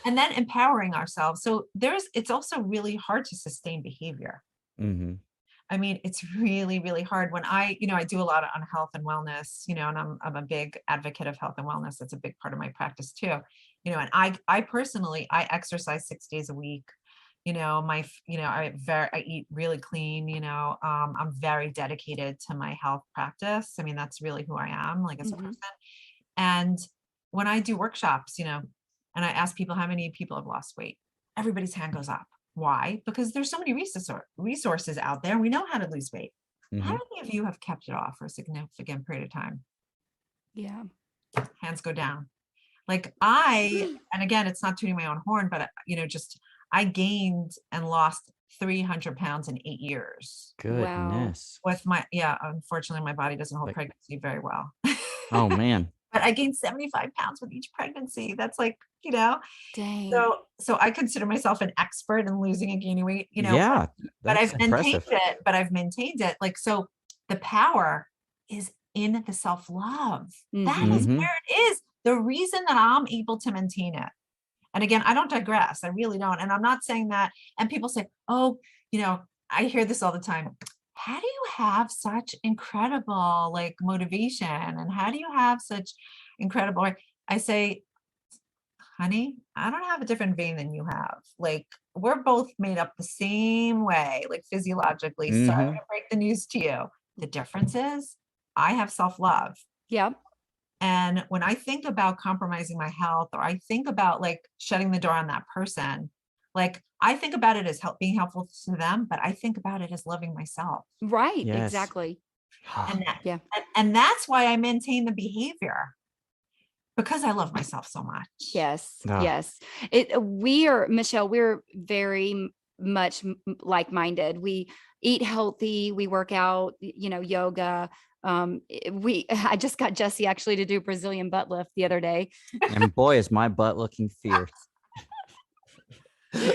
C: And then empowering ourselves. So it's also really hard to sustain behavior. I mean, it's really, really hard when I do a lot on health and wellness, and I'm a big advocate of health and wellness. That's a big part of my practice too. And I personally, I exercise 6 days a week. I eat really clean, I'm very dedicated to my health practice. I mean, that's really who I am, like as a person. And when I do workshops, and I ask people how many people have lost weight, everybody's hand goes up. Why? Because there's so many resources out there. We know how to lose weight. How many of you have kept it off for a significant period of time?
A: Yeah.
C: Hands go down. Like and again, it's not tooting my own horn, but I gained and lost 300 pounds in 8 years.
B: Goodness.
C: With unfortunately, my body doesn't hold pregnancy very well.
B: Oh man.
C: But I gained 75 pounds with each pregnancy. That's like,
A: Dang.
C: So I consider myself an expert in losing and gaining weight,
B: Yeah.
C: but I've maintained it. Like, so the power is in the self-love. That is where it is. The reason that I'm able to maintain it. And again, I don't digress. I really don't. And I'm not saying that. And people say, oh, I hear this all the time. How do you have such incredible like motivation? And how do you have such incredible, I say, honey, I don't have a different vein than you have. Like, we're both made up the same way, like physiologically. Sorry to break the news to you. The difference is I have self-love.
A: Yep.
C: And when I think about compromising my health, or I think about like shutting the door on that person, like I think about it as being helpful to them, but I think about it as loving myself.
A: Right.
B: Yes.
A: Exactly.
C: And that's why I maintain the behavior, because I love myself so much.
A: Yes. Yes. Michelle, we're very much like-minded. We eat healthy, we work out, yoga. I just got Jesse actually to do Brazilian butt lift the other day.
B: And boy, is my butt looking fierce.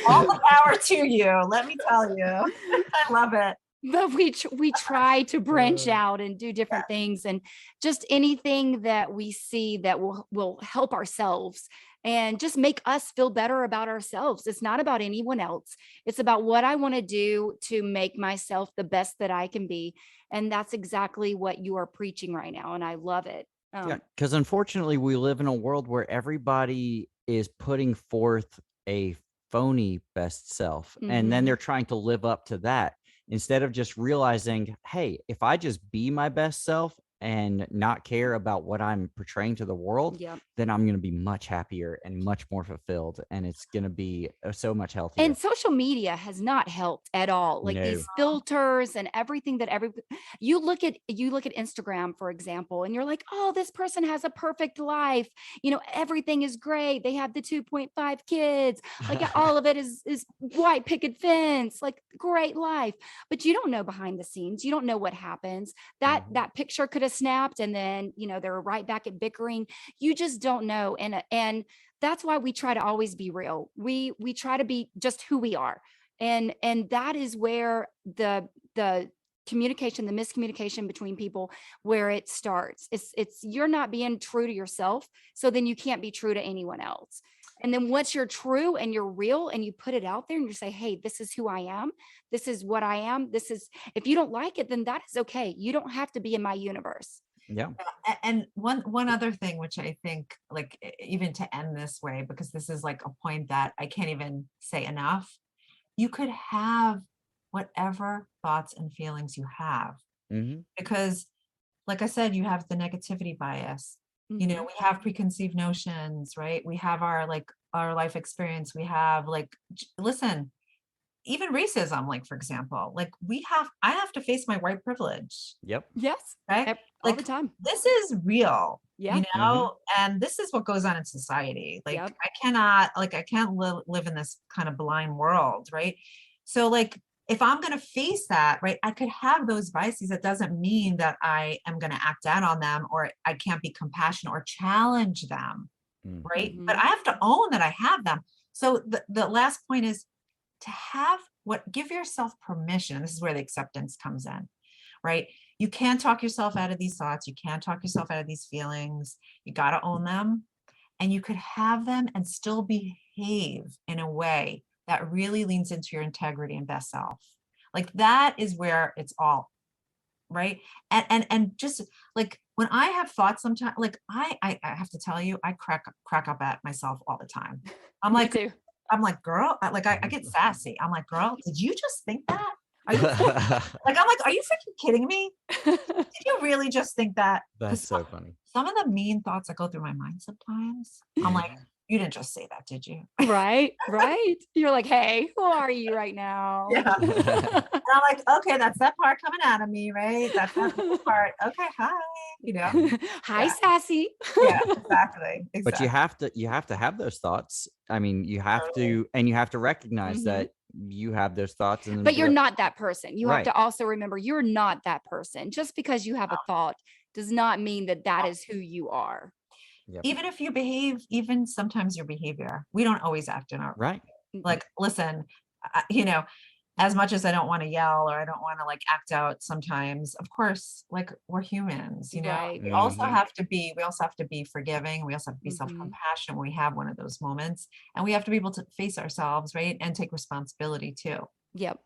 C: All the power to you. Let me tell you. I love it.
A: but we try to branch out and do different things, and just anything that we see that will help ourselves and just make us feel better about ourselves. It's not about anyone else. It's about what I want to do to make myself the best that I can be. And that's exactly what you are preaching right now. And I love it.
B: Yeah, because unfortunately, we live in a world where everybody is putting forth a phony best self, and then they're trying to live up to that instead of just realizing, hey, if I just be my best self and not care about what I'm portraying to the world,
A: Yep.
B: then I'm going to be much happier and much more fulfilled, and it's going to be so much healthier.
A: And social media has not helped at all. Like these filters and everything that you look at Instagram, for example, and you're like, oh, this person has a perfect life. Everything is great. They have the 2.5 kids. Like all of it is white picket fence, like great life. But you don't know behind the scenes. You don't know what happens. That picture could have snapped, and then they're right back at bickering. You just don't know. And that's why we try to always be real. We try to be just who we are. And that is where the communication, the miscommunication between people, where it starts. It's you're not being true to yourself. So then you can't be true to anyone else. And then once you're true and you're real and you put it out there and you say, hey, this is who I am. This is what I am. If you don't like it, then that is okay. You don't have to be in my universe.
B: Yeah.
C: And one other thing, which I think, like, even to end this way, because this is like a point that I can't even say enough, you could have whatever thoughts and feelings you have, because like I said, you have the negativity bias. We have preconceived notions, right? We have our life experience. We have listen, even racism, like, for example, like I have to face my white privilege.
B: Yep.
A: Yes.
C: Right.
A: All the time.
C: This is real,
A: Yeah.
C: and this is what goes on in society. Like,
A: Yep.
C: I can't live in this kind of blind world. Right. So like, if I'm going to face that, right, I could have those biases. That doesn't mean that I am going to act out on them, or I can't be compassionate or challenge them. Right. But I have to own that I have them. So the last point is to give yourself permission. This is where the acceptance comes in, right? You can't talk yourself out of these thoughts. You can't talk yourself out of these feelings. You got to own them, and you could have them and still behave in a way that really leans into your integrity and best self. Like, that is where it's all right. And just like, when I have thoughts sometimes, like I have to tell you, I crack up at myself all the time. I'm like, girl, I get sassy. I'm like, girl, did you just think that? Are you are you freaking kidding me? Did you really just think that?
B: That's so funny.
C: Some of the mean thoughts that go through my mind sometimes, I'm like, you didn't just say that, did you?
A: Right. You're like, hey, who are you right now?
C: Yeah. And I'm like, okay, that's that part coming out of me, right? That's that part. Okay, hi.
A: Hi, sassy.
C: Yeah, exactly.
B: But you have to have those thoughts. I mean, you have to, and you have to recognize that you have those thoughts.
A: But you're not that person. You have to also remember, you're not that person. Just because you have a thought does not mean that is who you are.
B: Yep.
C: Even if you behave, even sometimes your behavior, we don't always act in our
B: right.
C: Like, listen, as much as I don't want to yell, or I don't want to act out sometimes, of course, like, we're humans,
A: Right.
C: we also have to be forgiving. We also have to be self-compassionate when we have one of those moments, and we have to be able to face ourselves, right, and take responsibility too.
A: Yep.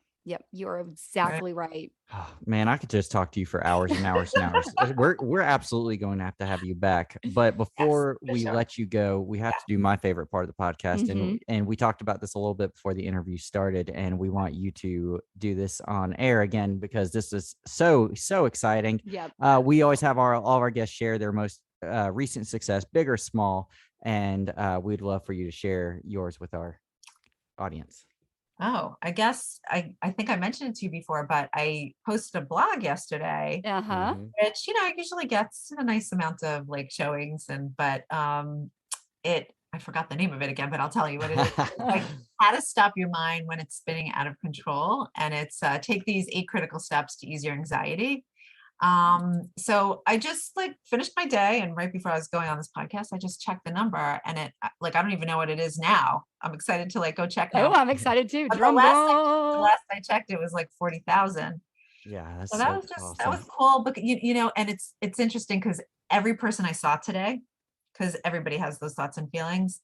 A: You're exactly right.
B: Oh, man, I could just talk to you for hours and hours and hours. We're absolutely going to have you back. But before we let you go, we have to do my favorite part of the podcast. And we talked about this a little bit before the interview started, and we want you to do this on air again, because this is so exciting.
A: Yep.
B: We always have all of our guests share their most recent success, big or small, and we'd love for you to share yours with our audience.
C: Oh, I guess I think I mentioned it to you before, but I posted a blog yesterday, which, usually gets a nice amount of showings, but I forgot the name of it again, but I'll tell you what it is. It's how to stop your mind when it's spinning out of control. And it's take these 8 critical steps to ease your anxiety. So I just finished my day, and right before I was going on this podcast, I just checked the number, and it I don't even know what it is now. I'm excited to go check now.
A: Oh, I'm excited too.
C: The last I checked, it was 40,000.
B: Yeah, that's
C: So that
B: so
C: was just, that
B: awesome.
C: was cool. But and it's interesting because every person I saw today, because everybody has those thoughts and feelings,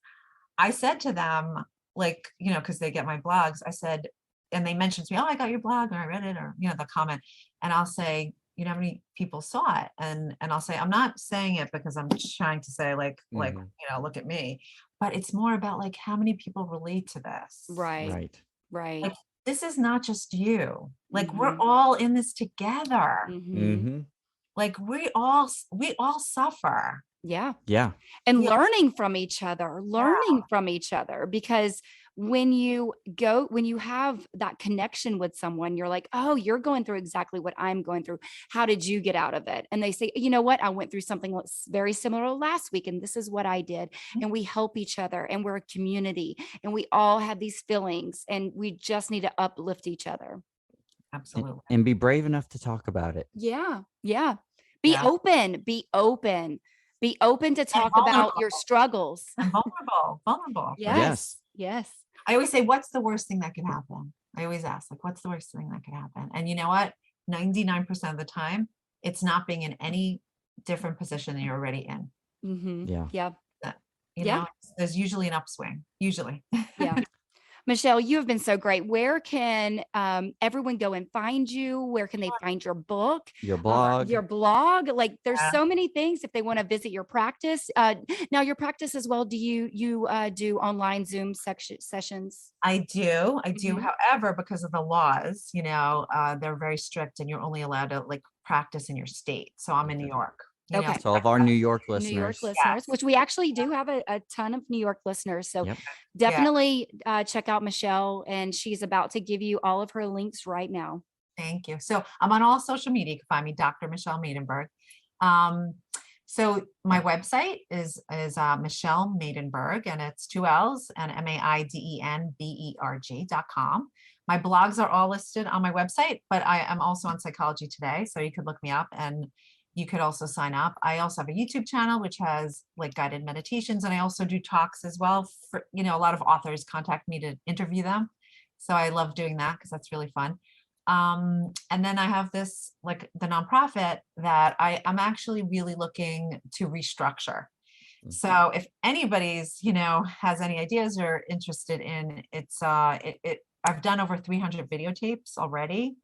C: I said to them, like, because they get my blogs, I said, and they mentioned to me, oh, I got your blog, or I read it, or, the comment. And I'll say, how many people saw it? And I'll say, I'm not saying it because I'm trying to say like,
B: Mhm.
C: look at me, but it's more about like how many people relate to this.
A: Right.
B: Right.
A: Right.
C: Like, this is not just you. Like, we're
A: Mhm.
C: all in this together.
A: Mhm.
B: Mhm.
C: Like, we all suffer.
A: Yeah.
B: Yeah.
A: And
C: We all,
A: learning from each other, because when you have that connection with someone, you're like, oh, you're going through exactly what I'm going through. How did you get out of it? And they say, you know what? I went through something very similar last week, and this is what I did. And we help each other, and we're a community, and we all have these feelings, and we just need to uplift each other.
C: absolutely.
B: And be brave enough to talk about it.
A: Yeah. Yeah. Be
C: Yeah.
A: open. Be open. Be open to
C: And
A: talk about
C: vulnerable.
A: your struggles.
C: And vulnerable.
A: Yes. Yes.
C: I always say, what's the worst thing that could happen? I always ask, like, what's the worst thing that could happen? And you know what? 99% of the time, it's not being in any different position than you're already in.
A: Mm-hmm.
B: Yeah.
A: Yeah.
C: That,
A: Yeah.
C: there's usually an upswing, usually.
A: Yeah. Michelle, you have been so great. Where can everyone go and find you? Where can they find your book?
B: Your blog.
A: Your blog? Like, there's
C: Yeah.
A: so many things if they want to visit your practice. Now, your practice as well. Do you do online Zoom sessions?
C: I do.
A: Mhm.
C: However, because of the laws, they're very strict and you're only allowed to like practice in your state. So I'm in New
B: Okay.
C: York,
A: Okay.
B: So all of our New York
A: New York
B: listeners.
A: listeners,
C: Yes.
A: which we actually do have a ton of New York listeners. So
B: Yep.
C: Yeah.
A: definitely check out Michelle, and she's about to give you all of her links right now.
C: Thank you. So I'm on all social media. You can find me, Dr. Michelle Maidenberg. So my website is Michelle Maidenberg, and it's 2 L's and MAIDENBERG.com. My blogs are all listed on my website, but I am also on Psychology Today, so you could look me up and you could also sign up. I also have a YouTube channel which has like guided meditations, and I also do talks as well. For a lot of authors contact me to interview them, so I love doing that because that's really fun. And then I have this like the nonprofit that I'm actually really looking to restructure.
B: Mhm.
C: So if anybody's, has any ideas or interested in I've done over 300 videotapes already,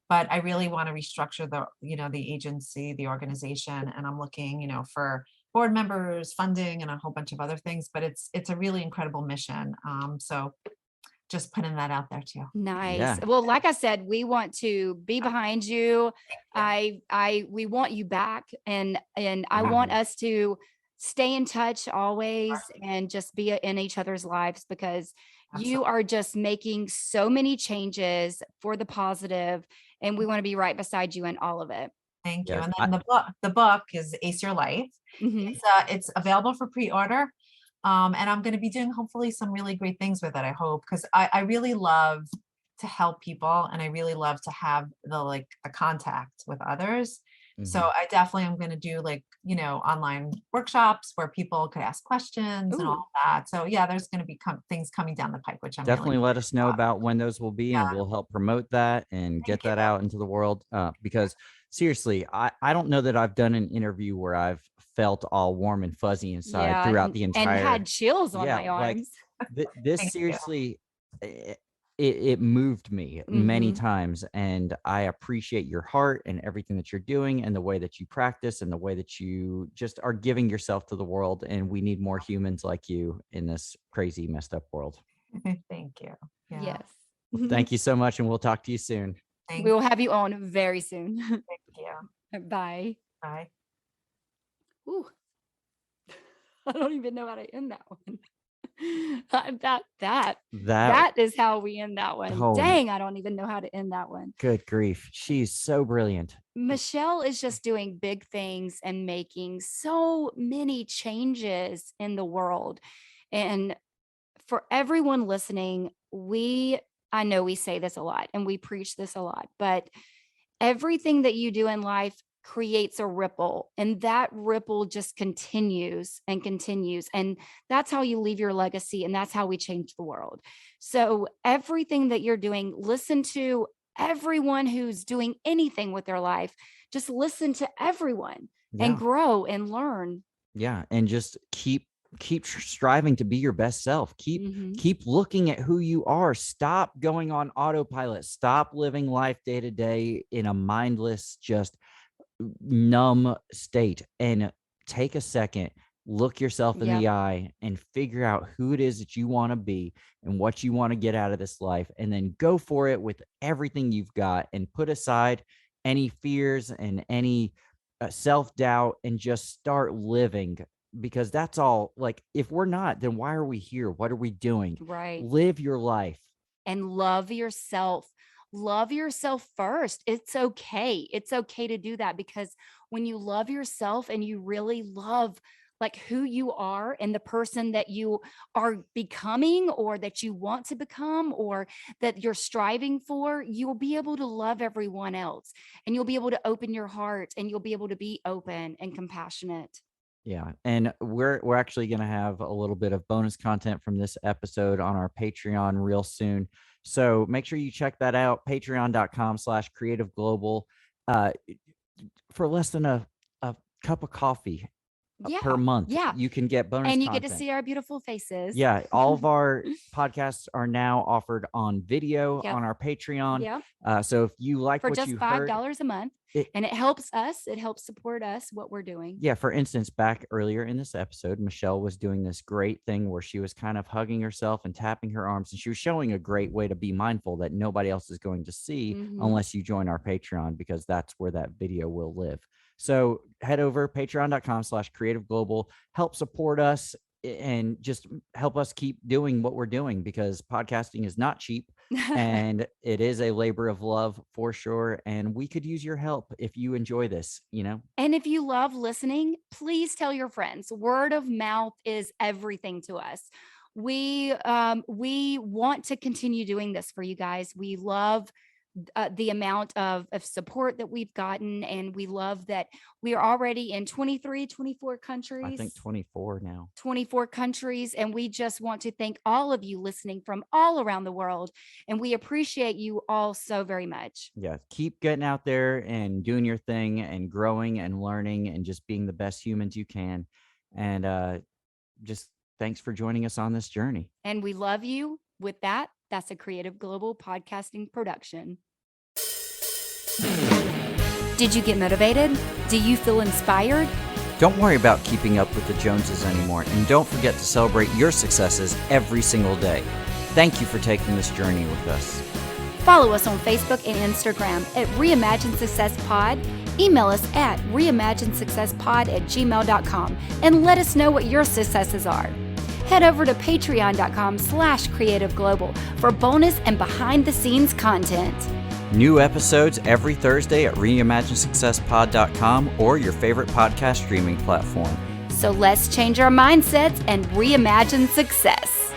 C: but I really want to restructure the agency, the organization, and I'm looking, for board members, funding, and a whole bunch of other things, but it's a really incredible mission. So just putting that out there too.
A: Nice.
B: Yeah.
A: Well, like I said, we want to be behind you. We want you back, and I want us to stay in touch always and just be in each other's lives, because you
C: Absolutely.
A: are just making so many changes for the positive, and we want to be right beside you in all of it.
C: Thank you.
B: Yeah.
C: And then the book is Ace Your Life.
A: Mhm.
C: It's available for pre-order. And I'm going to be doing hopefully some really great things with it, I hope, because I really love to help people, and I really love to have the contact with others. So
B: Mhm.
C: I definitely am going to do online workshops where people could ask questions and
A: Ooh.
C: all that. So yeah, there's going to be things coming down the pipe, which I'm really
B: Definitely let us know about when those will be, and
C: yeah.
B: we'll help promote that and get
C: Thank you.
B: that out into the world. Because seriously, I don't know that I've done an interview where I've felt all warm and fuzzy inside
A: Yeah,
B: throughout the
A: and
B: entire.
A: had chills on
B: Yeah,
A: my
B: like
A: arms.
B: this
C: Thank you.
B: seriously, it moved me many
A: Mhm.
B: times, and I appreciate your heart and everything that you're doing, and the way that you practice, and the way that you just are giving yourself to the world. And we need more humans like you in this crazy, messed up world.
C: Thank you. Yeah.
A: Yes.
B: Well, thank you so much, and we'll talk to you soon.
C: Thank
A: We will have you on very soon.
C: you.
A: Bye.
C: Bye.
A: Ooh, I don't even know how to end that one. That is how we end that one.
B: Oh,
A: Dang, I don't even know how to end that one.
B: good grief. She's so brilliant.
A: Michelle is just doing big things and making so many changes in the world. And for everyone listening, I know we say this a lot and we preach this a lot, but everything that you do in life creates a ripple, and that ripple just continues and continues. And that's how you leave your legacy, and that's how we change the world. So everything that you're doing, listen to everyone who's doing anything with their life, just listen to everyone and grow and learn.
B: Yeah. And just keep striving to be your best self. Keep looking at who you are. Stop going on autopilot. Stop living life day to day in a mindless, just numb state, and take a second, look yourself in the eye, and figure out who it is that you want to be and what you want to get out of this life, and then go for it with everything you've got, and put aside any fears and any self-doubt, and just start living. Because that's all. Like, if we're not, then why are we here? What are we doing?
A: Right.
B: Live your life
A: and love yourself. Love yourself first. It's okay. It's okay to do that, because when you love yourself and you really love like who you are and the person that you are becoming, or that you want to become, or that you're striving for, you'll be able to love everyone else, and you'll be able to open your heart, and you'll be able to be open and compassionate.
B: Yeah. And we're actually going to have a little bit of bonus content from this episode on our Patreon real soon. So make sure you check that out. Patreon.com/creativeglobal. For less than a cup of coffee per month, you can get bonus
A: and you
B: content.
A: Get to see our beautiful faces.
B: Yeah, all of our podcasts are now offered on video on our Patreon. So if you like
A: for
B: what
A: just
B: you
A: $5
B: heard,
A: a month, and it helps us, it helps support us, what we're doing.
B: Yeah, for instance, back earlier in this episode, Michelle was doing this great thing where she was kind of hugging herself and tapping her arms, and she was showing a great way to be mindful that nobody else is going to see unless you join our Patreon, because that's where that video will live. So head over patreon.com/creativeglobal, help support us, and just help us keep doing what we're doing, because podcasting is not cheap and it is a labor of love for sure. And we could use your help if you enjoy this,
A: And if you love listening, please tell your friends. Word of mouth is everything to us. We want to continue doing this for you guys. We love the amount of support that we've gotten, and we love that we are already in 24 countries.
B: I think 24 now.
A: 24 countries, and we just want to thank all of you listening from all around the world, and we appreciate you all so very much.
B: Yeah, keep getting out there and doing your thing and growing and learning and just being the best humans you can. And just thanks for joining us on this journey.
A: And we love you. With that, that's a Creative Global podcasting production. Did you get motivated? Do you feel inspired?
B: Don't worry about keeping up with the Joneses anymore, and don't forget to celebrate your successes every single day. Thank you for taking this journey with us.
A: Follow us on Facebook and Instagram at Reimagine Success Pod. Email us at reimaginesuccesspod@gmail.com and let us know what your successes are. Head over to patreon.com/creativeglobal for bonus and behind-the-scenes content.
B: New episodes every Thursday at reimaginesuccesspod.com or your favorite podcast streaming platform.
A: So let's change our mindsets and reimagine success.